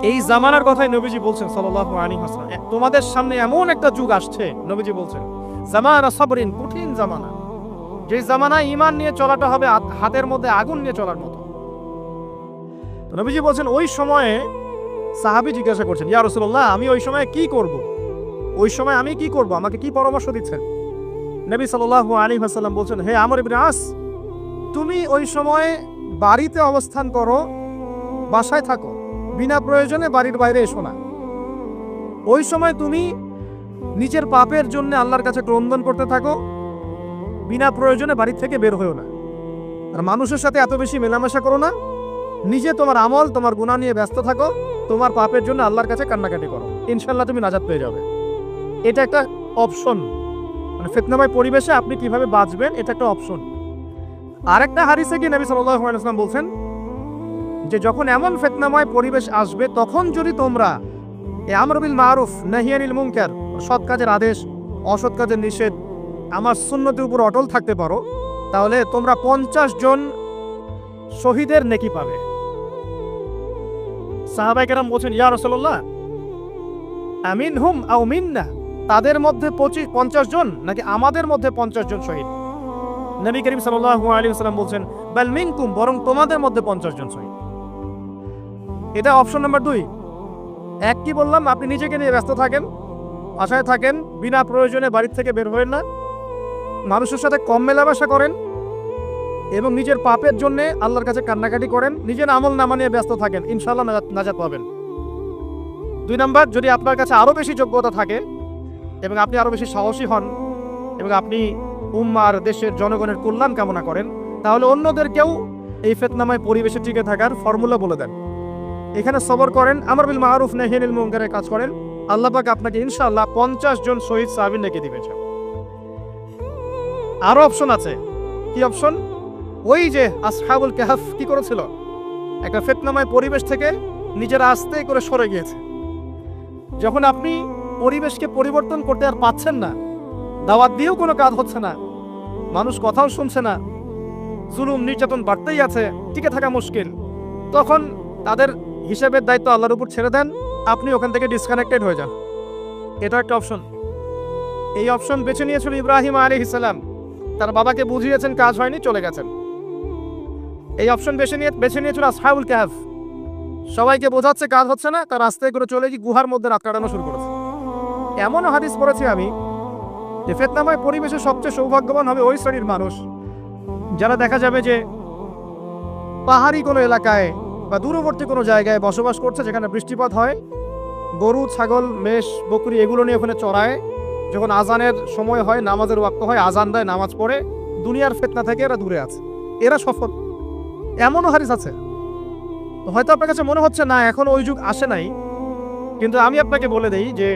এই জামানার কথাই নবীজি বলছেন সাল্লাল্লাহু আলাইহি ওয়াসাল্লাম, তোমাদের সামনে এমন একটা যুগ আসছে, নবীজি বলছেন জামানা সাবরিন, কঠিন জামানা, যে জামানায় ঈমান নিয়ে চলাটা হবে হাতের মধ্যে আগুন নিয়ে চলার মতো। তো নবীজি বলছেন ওই সময়ে সাহাবী জিজ্ঞাসা করছেন, ইয়া রাসূলুল্লাহ, আমি ওই সময় কি করব? ওই সময় আমি কি করব? আমাকে কি পরামর্শ দিচ্ছেন? নবী সাল্লাল্লাহু আলাইহি ওয়াসাল্লাম বলছেন, হে আমর ইবনে আস, তুমি ওই সময় বাড়িতে অবস্থান করো, বাসায় থাকো, বিনা প্রয়োজনে বাড়ির বাইরে এসো না। ওই সময় তুমি নিজের পাপের জন্য আল্লাহর কাছে ক্রন্দন করতে থাকো, বিনা প্রয়োজনে বাড়ি থেকে বের হয়েও না। আর মানুষের সাথে এত বেশি মেলামেশা করো না, নিজে তোমার আমল তোমার গুনাহ নিয়ে ব্যস্ত থাকো, তোমার পাপের জন্য আল্লাহর কাছে কান্নাকাটি করো, ইনশাআল্লাহ তুমি নাজাত পেয়ে যাবে। এটা একটা অপশন, মানে ফিতনাময় পরিবেশে আপনি কিভাবে বাঁচবেন, এটা একটা অপশন। আরেকটা হাদিসে কি নবী সাল্লাল্লাহু আলাইহি ওয়াসাল্লাম বলছেন যে যখন এমন ফিতনাময় পরিবেশ আসবে, তখন যদি তোমরা এই আমর বিল মারুফ নাহি আনিল মুনকার, সৎ কাজের আদেশ অসৎ কাজের নিষেধ, আমার সুন্নতের উপর অটল থাকতে পারো, তাহলে তোমরা 50 জন শহীদের নেকি পাবে। সাহাবায়ে কেরাম বলছেন, ইয়া রাসূলুল্লাহ, আমিনহুম আও মিন্না, তাদের মধ্যে 50 জন নাকি আমাদের মধ্যে 50 জন শহীদ? নবী করিম সাল্লাল্লাহু আলাইহি ওয়াসাল্লাম বলছেন, বাল মিনকুম, বরং তোমাদের মধ্যে 50 জন শহীদ। এটা অপশন নাম্বার 2। এক কি বললাম, আপনি নিজেকে নিয়ে ব্যস্ত থাকেন, আশায় থাকেন, বিনা প্রয়োজনে বাড়ি থেকে বের হবেন না, মানুষের সাথে কম মেলামেশা করেন এবং নিজের পাপের জন্য আল্লাহর কাছে কান্নাকাটি করেন, নিজের আমল নামা নিয়ে ব্যস্ত থাকেন, ইনশাআল্লাহ নাজাত পাবেন। 2 নাম্বার, যদি আপনার কাছে আরো বেশি যোগ্যতা থাকে এবং আপনি আরো বেশি সাহসী হন এবং আপনি উম্মার দেশের জনগণের কল্যাণ কামনা করেন, তাহলে অন্যদেরকেও এই ফিতনাময় পরিবেশে টিকে থাকার ফর্মুলা বলে দেন। এখানে সবর করেন, আমর বিল মারুফ নাহি আনিল মুনকারের কাজ করেন, আল্লাহ পাক আপনাকে ইনশাআল্লাহ 50 জন শহীদ সাহাবীর নেকি দিবেন। আরো অপশন আছে। কি অপশন? ওই যে আসহাবুল কাহফ কি করেছিল, একটা ফিতনাময় পরিবেশ থেকে নিজেরা আস্তে করে সরে গিয়েছে। যখন আপনি পরিবেশকে পরিবর্তন করতে আর পাচ্ছেন না, দাওয়াত দিয়েও কোনো কাজ হচ্ছে না, মানুষ কথাও শুনছে না, জুলুম নির্যাতন বাড়তেই আছে, টিকে থাকা মুশকিল, তখন তাদের হিসাবের দায়িত্ব আল্লাহর উপর ছেড়ে দেন, আপনি ওখান থেকে ডিসকানেক্টেড হয়ে যান। এটা একটা অপশন। এই অপশন বেছে নিয়েছিল ইব্রাহিম আলাইহিস সালাম, তার বাবাকে বুঝিয়েছেন, কাজ হয়নি, চলে গেছেন। এই অপশন বেছে নিয়েছিল আসহাবুল কাহফ, সবাইকে বোঝাচ্ছে কাজ হচ্ছে না, তার রাস্তায় করে চলে গিয়ে গুহার মধ্যে রাত কাটানো শুরু করেছে। এমন হাদিস পড়েছি আমি যে ফিতনাময় পরিবেশে সবচেয়ে সৌভাগ্যবান হবে ওই শ্রেণীর মানুষ যারা দেখা যাবে যে পাহাড়ি কোনো এলাকায় বা দূরবর্তী কোনো জায়গায় বসবাস করছে, যেখানে বৃষ্টিপাত হয়, গরু ছাগল মেষ বকরি এগুলো নিয়ে ওখানে চড়ায়, যখন আজানের সময় হয়, নামাজের ওয়াক্ত হয়, আজান দেয়, নামাজ পড়ে, দুনিয়ার ফিতনা থেকে এরা দূরে আছে, এরা সফল। এমনও হাদিস আছে। হয়তো আপনার কাছে মনে হচ্ছে না এখন ওই যুগ আসে নাই, কিন্তু আমি আপনাকে বলে দেই যে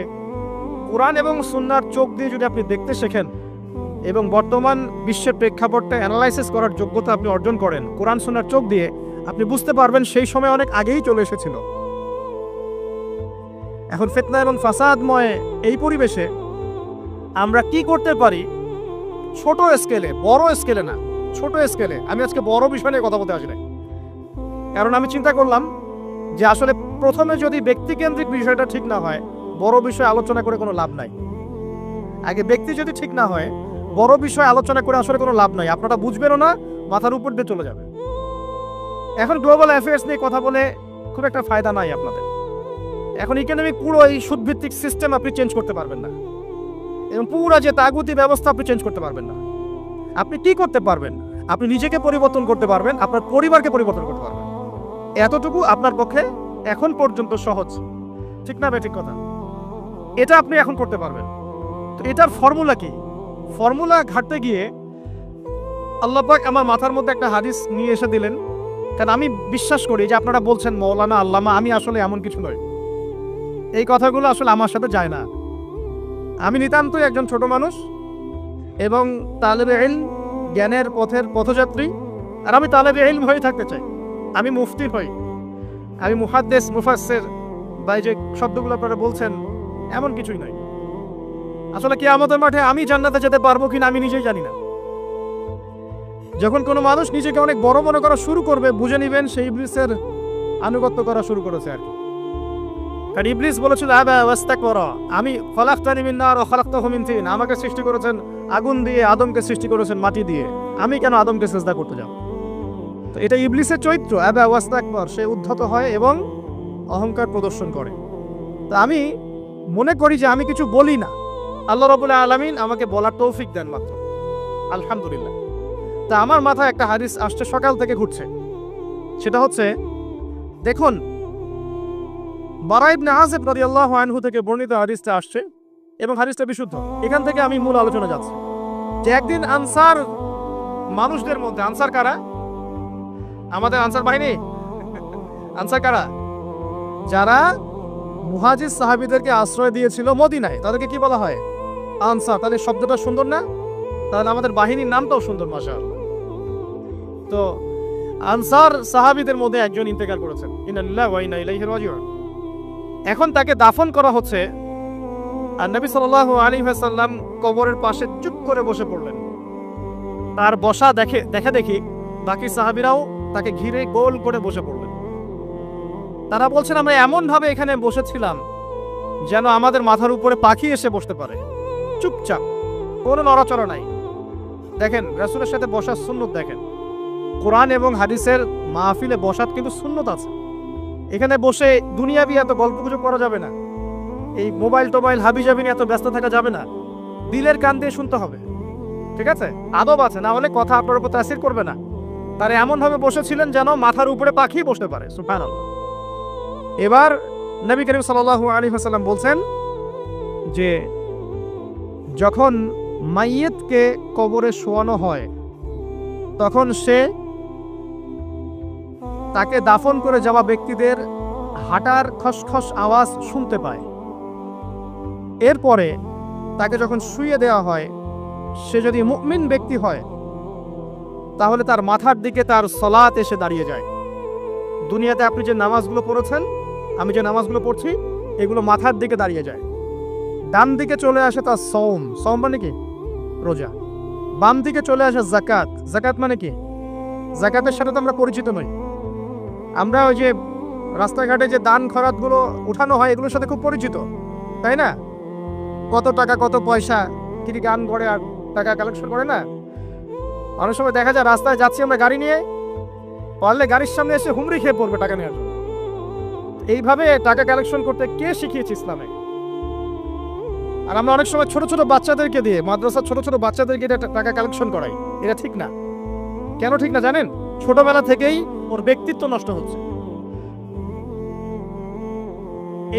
কোরআন এবং সুন্নাহর চোখ দিয়ে যদি আপনি দেখতে শেখেন এবং বর্তমান বিশ্বের প্রেক্ষাপটটা অ্যানালাইসিস করার যোগ্যতা আপনি অর্জন করেন কোরআন সুন্নাহর চোখ দিয়ে, আপনি বুঝতে পারবেন সেই সময় অনেক আগেই চলে এসেছিল। এখন ফিতনা এবং ফাসাদময় এই পরিবেশে আমরা কি করতে পারি, ছোট স্কেলে, বড় স্কেলে না, ছোট স্কেলে। আমি আজকে বড় বিষয় নিয়ে কথা বলতে আসি না, কারণ আমি চিন্তা করলাম যে আসলে প্রথমে যদি ব্যক্তিকেন্দ্রিক বিষয়টা ঠিক না হয়, বড় বিষয় আলোচনা করে কোনো লাভ নাই। আগে ব্যক্তি যদি ঠিক না হয়, বড় বিষয় আলোচনা করে আসলে কোনো লাভ নাই, আপনারা বুঝবেনও না, মাথার উপর দিয়ে চলে যাবে। এখন গ্লোবাল অ্যাফেয়ার্স নিয়ে কথা বলে খুব একটা ফায়দা নাই আপনাদের। এখন ইকোনমিক পুরো এই সুদভিত্তিক সিস্টেম আপনি চেঞ্জ করতে পারবেন না, এবং পুরো যে তাগুতি ব্যবস্থা আপনি চেঞ্জ করতে পারবেন না। আপনি কি করতে পারবেন? আপনি নিজেকে পরিবর্তন করতে পারবেন, আপনার পরিবারকে পরিবর্তন করতে পারবেন। এতটুকু আপনার পক্ষে এখন পর্যন্ত সহজ, ঠিক না? ঠিক কথা। এটা আপনি এখন করতে পারবেন। তো এটার ফর্মুলা কি? ফর্মুলা ঘাটতে গিয়ে আল্লাহ পাক আমার মাথার মধ্যে একটা হাদিস নিয়ে এসে দিলেন, কারণ আমি বিশ্বাস করি যে আপনারা বলছেন মৌলানা আল্লামা, আমি আসলে এমন কিছু নই, এই কথাগুলো আসলে আমার সাথে যায় না। আমি নিতান্তই একজন ছোট মানুষ এবং তালেবে ইলম, জ্ঞানের পথের পথযাত্রী, আর আমি তালেবে ইলম হয়ে থাকতে চাই। আমি মুফতি হই, আমি মুহাদ্দিস, মুফাসসির বা যে শব্দগুলো আপনারা বলছেন, এমন কিছুই নয়। আসলে কিয়ামতের মাঠে আমি জান্নাতে যেতে পারবো কিনা আমি নিজেই জানি না। যখন কোনো মানুষ নিজেকে অনেক বড় মনে করা শুরু করবে, বুঝে নিবেন সেই ইবলিসের আনুগত্য করা শুরু করেছে আর কি। কারণ ইবলিস বলেছিল আবা ওয়াস্তাকবারা, আমি খলাকতানি মিন নার ওয়া খলাকতাহু মিন তিন, আমাকে সৃষ্টি করেছেন আগুন দিয়ে, আদমকে সৃষ্টি করেছেন মাটি দিয়ে, আমি কেন আদমকে সিজদা করতে যাব? তো এটা ইবলিসের চরিত্র, আবা ওয়াস্তাকবার, সে উদ্ধত হয় এবং অহংকার প্রদর্শন করে। তা আমি মনে করি যে আমি কিছু বলি না, আল্লাহ রাব্বুল আলামিন আমাকে বলার তৌফিক দেন মাত্র, আলহামদুলিল্লাহ। তা আমার মাথায় একটা হাদিস আসছে, সকাল থেকে ঘুরছে, সেটা হচ্ছে, দেখুন বারা ইবনে আযিব রাদিয়াল্লাহু আনহু থেকে বর্ণিত হাদিসটা আসছে এবং হাদিসটা বিশুদ্ধ। এখান থেকে আমি মূল আলোচনা যাচ্ছি যে একদিন আনসার মানুষদের মধ্যে, আনসার কারা? আমাদের আনসার বাহিনী। আনসার কারা? যারা মুহাজির সাহাবীদেরকে আশ্রয় দিয়েছিল মদিনায়, তাদেরকে কি বলা হয়? আনসার। তাহলে শব্দটা সুন্দর না? তাহলে আমাদের বাহিনীর নামটাও সুন্দর, মাশাআল্লাহ। তো আনসার সাহাবীদের মধ্যে একজন ইন্তেকাল করেছেন, ইন্না লিল্লাহি ওয়া ইন্না ইলাইহি রাজিউন। এখন তাকে দাফন করা হচ্ছে, আর নবী সাল্লাল্লাহু আলাইহি ওয়াসাল্লাম কবরের পাশে চুপ করে বসে পড়লেন। তার বসা দেখা দেখি বাকি সাহাবীরাও তাকে ঘিরে গোল করে বসে পড়লেন। তারা বলছেন, আমরা এমন ভাবে এখানে বসেছিলাম যেন আমাদের মাথার উপরে পাখি এসে বসতে পারে, চুপচাপ, কোনো নড়াচড়া নাই। দেখেন রাসূলের সাথে বসার সুন্নত, দেখেন কোরআন এবং হাদিসের মাহফিলে বসার কিন্তু সুন্নত আছে। এখানে বসে দুনিয়াবি এত গল্পগুজব করা যাবে না, এই মোবাইল টোবাইল হাবিজাবি নিয়ে এত ব্যস্ত থাকা যাবে না, দিলের কান দিয়ে শুনতে হবে, ঠিক আছে? আদব আছে, না হলে কথা আপনার উপর তাসির করবে না। তারা এমন ভাবে বসেছিলেন যেন মাথার উপরে পাখি বসতে পারে, সুবহানাল্লাহ। এবার নবী করিম সাল্লাল্লাহু আলাইহি ওয়াসাল্লাম বলছেন যে যখন মাইয়িতকে কবরে শোয়ানো হয় তখন সে তাকে দাফন করে যাওয়া ব্যক্তিদের হাঁটার খসখস আওয়াজ শুনতে পায়। এরপরে তাকে যখন শুইয়ে দেওয়া হয়, সে যদি মুমিন ব্যক্তি হয় তাহলে তার মাথার দিকে তার সালাত এসে দাঁড়িয়ে যায়। দুনিয়াতে আপনি যে নামাজগুলো পড়েছেন, আমি যে নামাজগুলো পড়ছি, এগুলো মাথার দিকে দাঁড়িয়ে যায়। ডান দিকে চলে আসে তার সওম, সওম মানে কি? রোজা। বাম দিকে চলে আসে যাকাত, যাকাত মানে কি? যাকাতের সাথে তো আমরা পরিচিত নই। আমরা ওই যে রাস্তাঘাটে যে দান খয়রাতগুলো উঠানো হয়, এগুলোর সাথে খুব পরিচিত, তাই না? কত টাকা, কত পয়সা, কি গান করে আর টাকা কালেকশন করে না? অনেক সময় দেখা যায় রাস্তায় যাচ্ছি আমরা গাড়ি নিয়ে, পারলে গাড়ির সামনে এসে হুমড়ি খেয়ে পড়বে টাকা নেওয়ার জন্য। এইভাবে টাকা কালেকশন করতে কে শিখিয়েছে ইসলামে? আর আমরা অনেক সময় ছোট ছোট বাচ্চাদেরকে দিয়ে, মাদ্রাসার ছোট ছোট বাচ্চাদেরকে টাকা কালেকশন করাই। এটা ঠিক না। কেন ঠিক না জানেন? ছোটবেলা থেকেই ওর ব্যক্তিত্ব নষ্ট হচ্ছে।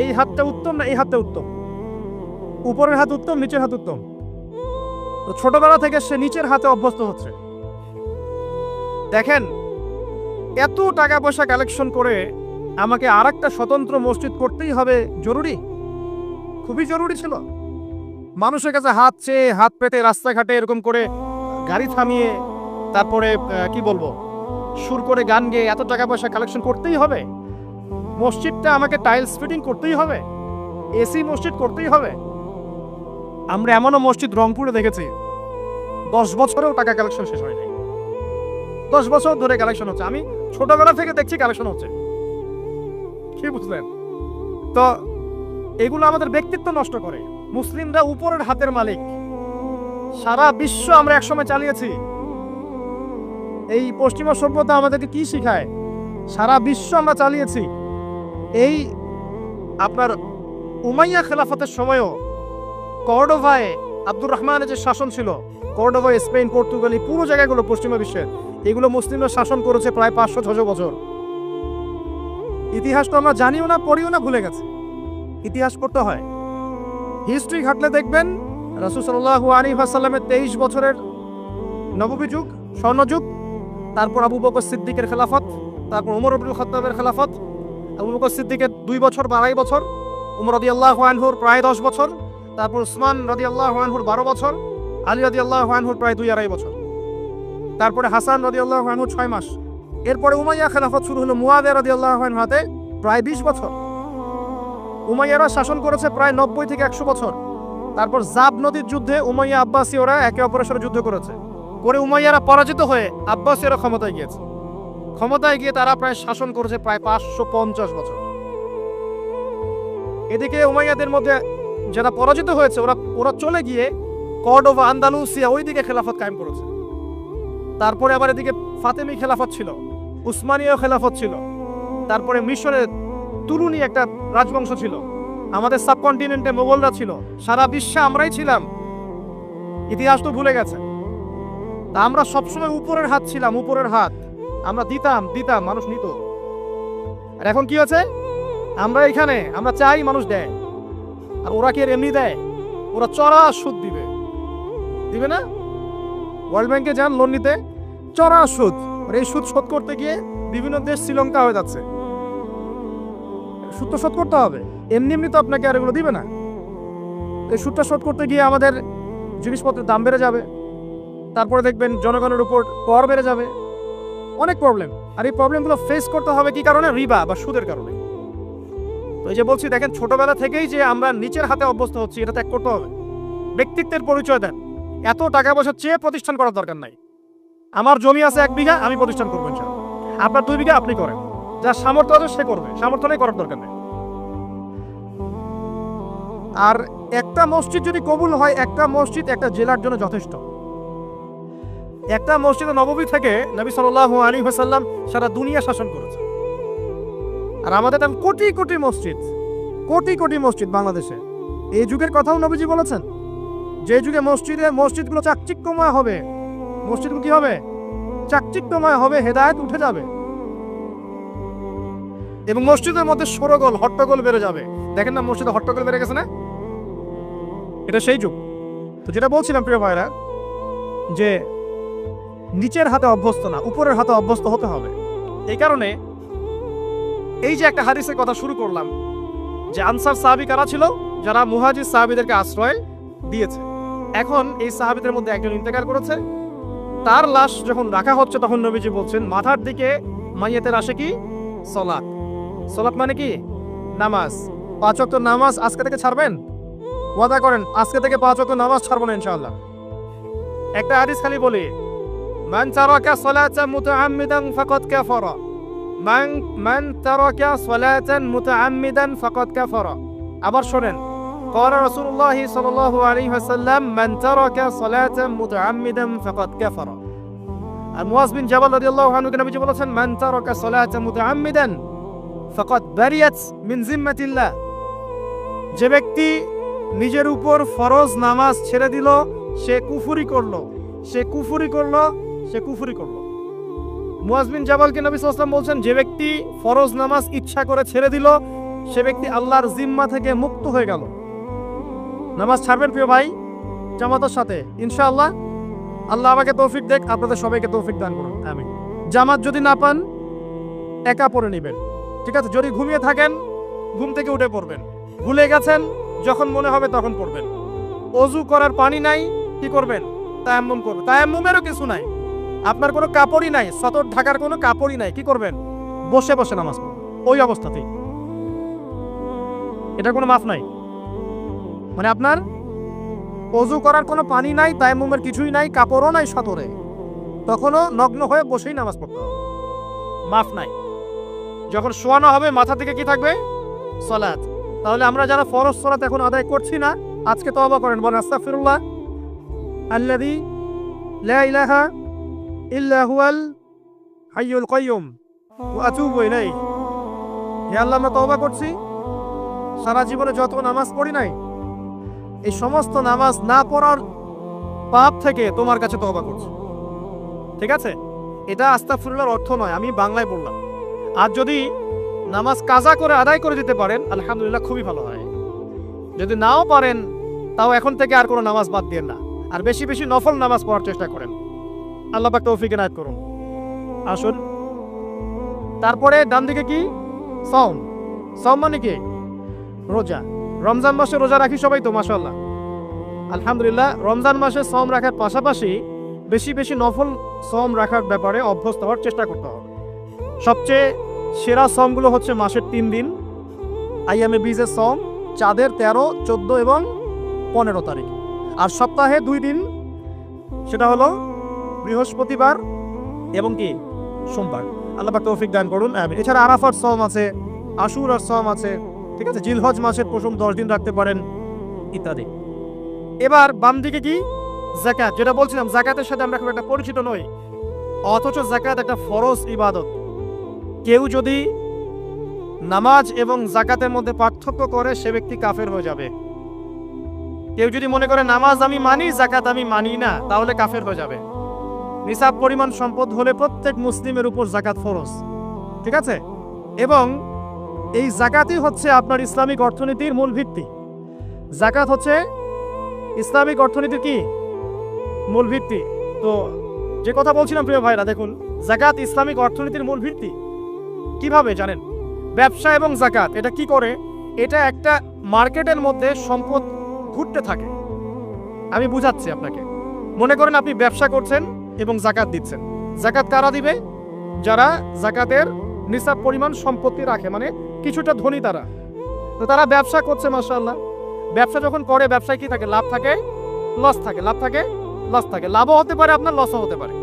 এই হাতটা উত্তম না এই হাতটা উত্তম? উপরের হাত উত্তম, নিচের হাত উত্তম? তো ছোটবেলা থেকে সে নিচের হাতে অভ্যস্ত হচ্ছে। দেখেন, এত টাকা পয়সা কালেকশন করে আমাকে আরেকটা স্বতন্ত্র মসজিদ করতেই হবে জরুরি? খুবই জরুরি ছিল। মানুষের কাছে হাত চেয়ে, হাত পেতে রাস্তাঘাটে এরকম করে গাড়ি থামিয়ে, তারপরে কি বলবো, সুর করে গান গেয়ে এত টাকা পয়সা কালেকশন করতেই হবে? মসজিদটা আমাকে টাইলস ফিটিং করতেই হবে? এসি মসজিদ করতেই হবে? আমরা এমনও মসজিদ রংপুরে দেখেছি 10 বছরেও টাকা কালেকশন শেষ হয় নাই। 10 বছর ধরে কালেকশন হচ্ছে। আমি ছোটবেলা থেকে দেখছি কালেকশন হচ্ছে। কি বুঝলেন? তো এগুলো আমাদের ব্যক্তিত্ব নষ্ট করে। মুসলিমরা উপরের হাতের মালিক। সারা বিশ্ব আমরা একসময় চালিয়েছি। এই পশ্চিমা সভ্যতা আমাদেরকে কি শিখায়? সারা বিশ্ব আমরা চালিয়েছি। এই আপনার উমাইয়া খেলাফতের সময়ও কর্ডোভায় আব্দুর রহমানের যে শাসন ছিল, কর্ডোভায়, স্পেন, পর্তুগাল, পুরো জায়গাগুলো পশ্চিমা বিশ্বের, এগুলো মুসলিমরা শাসন করেছে প্রায় 500-600 বছর। ইতিহাস তো আমরা জানিও না, পড়িও না, ভুলে গেছে। ইতিহাস পড়তে হয়। হিস্ট্রি ঘাটলে দেখবেন রাসূল সাল্লাল্লাহু আলাইহি ওয়াসাল্লামের 23 বছরের নববী যুগ, স্বর্ণযুগ, তারপর আবু বকর সিদ্দিকের খেলাফত, তারপর ওমর ইবনুল খাত্তাবের খেলাফত। আবু বকর সিদ্দিকের 2 বছর বা 2.5 বছর, ওমর রাদিয়াল্লাহু আনহুর প্রায় 10 বছর, তারপর উসমান রাদিয়াল্লাহু আনহুর 12 বছর, আলী রাদিয়াল্লাহু আনহুর প্রায় 2-2.5 বছর, তারপরে হাসান রাদিয়াল্লাহু আনহুর 6 মাস। এরপরে উমাইয়া খেলাফত শুরু হলো মুয়াবিয়া রাদিয়াল্লাহু আনহু হাতে, প্রায় 20 বছর। উমাইয়ারা শাসন করেছে প্রায় 90 থেকে 100 বছর। তারপর জাব নদীর যুদ্ধে উমাইয়া আব্বাসীয়রা একে অপরের সাথে যুদ্ধ করেছে, করে উমাইয়ারা পরাজিত হয়ে আব্বাসীয়রা ক্ষমতায় গিয়েছে। ক্ষমতায় গিয়ে তারা প্রায় শাসন করেছে প্রায় 550 বছর। এদিকে উমাইয়াদের মধ্যে যারা পরাজিত হয়েছে ওরা চলে গিয়ে কর্ডোভা, আন্দালুসিয়া ওইদিকে খেলাফত কায়েম করেছে। তারপরে আবার এদিকে ফাতেমি খেলাফত ছিল, উসমানীয় খেলাফত ছিল, তারপরে মিশরের তুরুনি একটা রাজবংশ ছিল, আমাদের সাবকন্টিনেন্টে মোগলরা ছিল, সারা বিশ্বে আমরাই ছিলাম। ইতিহাস তো ভুলে গেছে। তা আমরা সবসময় উপরের হাত ছিলাম, উপরের হাত আমরা দিতাম, মানুষ নিত। আর এখন কি হচ্ছে? আমরা এখানে আমরা চাই, মানুষ দেয়। আর ওরা কি এমনি দেয়? ওরা চড়া সুদ দিবে না? ওয়ার্ল্ড ব্যাংকে যান লোন নিতে, চড়া সুদ। আর এই সুদ শোধ করতে গিয়ে বিভিন্ন দেশ শ্রীলঙ্কা হয়ে যাচ্ছে। সুদ তো শোধ করতে হবে, এমনি তো আপনাকে আর এগুলো দিবে না। এই সুদটা শোধ করতে গিয়ে আমাদের জিনিসপত্রের দাম বেড়ে যাবে, তারপরে দেখবেন জনগণের উপর কর বেড়ে যাবে, অনেক প্রবলেম। আর এই প্রবলেমগুলো ফেস করতে হবে কি কারণে? রিবা বা সুদের কারণে। তো এই যে বলছি, দেখেন ছোটবেলা থেকেই যে আমরা নিচের হাতে অভ্যস্ত হচ্ছি, এটা ত্যাগ করতে হবে। ব্যক্তিত্বের পরিচয় দেন। এত টাকা পয়সা চেয়ে প্রতিষ্ঠান করার দরকার নাই। আমার জমি আছে 1 বিঘা, আমি প্রতিষ্ঠান করবো ইনশাআল্লাহ। আপনার 2 বিঘা আপনি করেন, যার সামর্থ্য আছে সে করবে, সামর্থ্য নেই করার দরকার নেই। আর একটা মসজিদ যদি কবুল হয়, একটা মসজিদ একটা জেলার জন্য যথেষ্ট। একটা মসজিদে নববী থেকে নবী সাল্লাল্লাহু আলাইহি ওয়াসাল্লাম সারা দুনিয়া শাসন করেছে। আর আমাদের তেমন কোটি কোটি মসজিদ বাংলাদেশে। এই যুগের কথাও নবীজি বলেছেন, যে যুগে মসজিদগুলো চাকচিক্যময় হবে, মসজিদগুলো কি হবে? চাকচিক্যময় হবে, হেদায়েত উঠে যাবে এবং মসজিদের মধ্যে শোরগোল, হট্টগোল বেড়ে যাবে। দেখেন না মসজিদে হট্টগোল বেড়ে গেছে না? এটা সেই যুগ। তো যেটা বলছিলাম প্রিয় ভাইরা, যে নিচের হাতে অভ্যস্ত না, উপরের হাতে অভ্যস্ত হতে হবে। এই কারণে এই যে একটা হাদিসের কথা শুরু করলাম, যে আনসার সাহাবী কারা ছিল? যারা মুহাজির সাহাবীদেরকে আশ্রয় দিয়েছে। এখন এই সাহাবীদের মধ্যে একজন ইন্তেকাল করেছে, তার লাশ যখন রাখা হচ্ছে তখন নবীজি বলছেন মাথার দিকে মাইয়াতের আসে কি? সালাত। সালাত মানে কি? নামাজ। 5 ওয়াক্ত নামাজ আজকে থেকে ছাড়বেন? ওয়াদা করেন আজকে থেকে 5 ওয়াক্ত নামাজ ছাড়বো না ইনশাআল্লাহ। একটা হাদিস খালি বলি, মান তারাকা সালাতান মুতাআম্মিদান ফাকাদ কাফারা, মান তারাকা সালাতান মুতাআম্মিদান ফাকাদ কাফারা। আবার শুনেন, قال رسول الله صلى الله عليه وسلم من ترك صلاة متعمدا فقد كفر। আর মুয়াজ বিন জাবাল রাদিয়াল্লাহু আনহু কে নবীজি বলেছেন মান তারাকা সালাতান মুতাআম্মিদান ফাকাদ বারিয়াত মিন জিম্মাতিল্লাহ। যে ব্যক্তি নিজের উপর ফরজ নামাজ ছেড়ে দিল, সে কুফরি করলো। মুয়াজ বিন জাবালকে নবী সাল্লাল্লাহু আলাইহি ওয়াসাল্লাম বলছেন, যে ব্যক্তি ফরজ নামাজ ইচ্ছা করে ছেড়ে দিল, সে ব্যক্তি আল্লাহর জিম্মা থেকে মুক্ত হয়ে গেল। নামাজ ছাড়বেন প্রিয় ভাই, জামাতের সাথে ইনশাআল্লাহ। আল্লাহ আমাকে তৌফিক দেখ, আপনাদের সবাইকে তৌফিক দান করুন, আমিন। জামাত যদি না পান, একা পড়ে নেবেন, ঠিক আছে? যদি ঘুমিয়ে থাকেন, ঘুম থেকে উঠে পড়বেন। ভুলে গেছেন, যখন মনে হবে তখন পড়বেন। ওযু করার পানি নাই, কি করবেন? তায়াম্মুম করবেন। তায়াম্মুমেরও কিছু নাই, আপনার কোনো কাপড়ই নাই, সতর ঢাকার কোনো কাপড়ই নাই, কি করবেন? বসে বসে নামাজ পড়বেন ওই অবস্থাতেই। এটা কোনো মাফ নাই। মানে আপনার ওযু করার কোনো পানি নাই, তায়াম্মুমের কিছুই নাই, কাপড়ও নাই সতরে, তখনও নগ্ন হয়ে বসেই নামাজ পড়তে হবে, মাফ নাই। যখন শোয়ানো হবে মাথা থেকে কি থাকবে? সালাত। তাহলে আমরা যারা ফরজ সালাত এখন আদায় করছি না, আজকে তওবা করেন, বলেন আস্তাগফিরুল্লাহ আল্লাযী লা ইলাহা ইল্লা হুয়াল হাইয়ুল কাইয়্যুম ওয়া আতুবু ইলাইহি। হে আল্লাহ, আমরা তওবা করছি, সারা জীবনে যত নামাজ পড়ি নাই, এই সমস্ত নামাজ না পড়ার পাপ থেকে তোমার কাছে তওবা করছি। ঠিক আছে? এটা আস্তাগফিরুল্লাহর অর্থ নয়, আমি বাংলায় বললাম। আর যদি নামাজ কাজা করে আদায় করে দিতে পারেন, আলহামদুলিল্লাহ, খুবই ভালো হয়। যদি নাও পারেন, তাও এখন থেকে আর কোনো নামাজ বাদ দিয়েন না, আর বেশি বেশি নফল নামাজ পড়ার চেষ্টা করেন। আল্লাহ পাক তৌফিক এনায়েত করুন। আসুন, তারপরে ডান দিকে কি? সাওম। সাওম মানে কি? রোজা। রমজান মাসে রোজা রাখি সবাই তো, মাশাআল্লাহ, আলহামদুলিল্লাহ। রমজান মাসে সাওম রাখার পাশাপাশি বেশি বেশি নফল সাওম রাখার ব্যাপারে অভ্যস্ত হওয়ার চেষ্টা করতে হবে। সবচেয়ে সেরা সাওমগুলো হচ্ছে মাসের 3 দিন, আইয়ামে বীজের সাওম, চাঁদের 13, 14 এবং 15 তারিখ। আর সপ্তাহে 2 দিন, সেটা হলো বৃহস্পতিবার এবং কি? সোমবার। আল্লাহ পাক তৌফিক দান করুন, আমিন। এছাড়া আরাফার সাওম আছে, আশুরার সাওম আছে, ঠিক আছে, জিলহজ মাসের প্রথম 10 দিন রাখতে পারেন ইত্যাদি। এবার বাম দিকে কি যাকাত, যেটা বলছিলাম যাকাতের সাথে আমরা খুব একটা পরিচিত নই, অথচ যাকাত একটা ফরজ ইবাদত। কেউ যদি নামাজ এবং যাকাতের মধ্যে পার্থক্য করে সে ব্যক্তি কাফের হয়ে যাবে। কেউ যদি মনে করে নামাজ আমি মানি যাকাত আমি মানি না, তাহলে কাফের হয়ে যাবে। নিসাব পরিমাণ সম্পদ হলে প্রত্যেক মুসলিমের উপর যাকাত ফরজ, ঠিক আছে। এবং এই যাকাতই হচ্ছে আপনার ইসলামিক অর্থনীতির মূল ভিত্তি। যাকাত হচ্ছে ইসলামিক অর্থনীতির কি মূল ভিত্তি। তো যে কথা বলছিলাম প্রিয় ভাইরা, দেখুন যাকাত ইসলামিক অর্থনীতির মূল ভিত্তি। কিভাবে জানেন? ব্যবসা এবং যাকাত এটা কি করে, এটা একটা মার্কেটের মধ্যে সম্পদ ঘুরতে থাকে। আমি বুঝাচ্ছি আপনাকে। মনে করেন আপনি ব্যবসা করছেন এবং যাকাত দিচ্ছেন। যাকাত কারা দিবে? যারা যাকাতের নিসাব পরিমাণ সম্পত্তি রাখে, মানে কিছুটা ধনী তারা। তো তারা ব্যবসা করছে, মাশাআল্লাহ। ব্যবসা যখন করে ব্যবসায় কি থাকে? লাভ থাকে, লস থাকে, লাভ থাকে, লস থাকে। লাভও হতে পারে আপনার, লসও হতে পারে।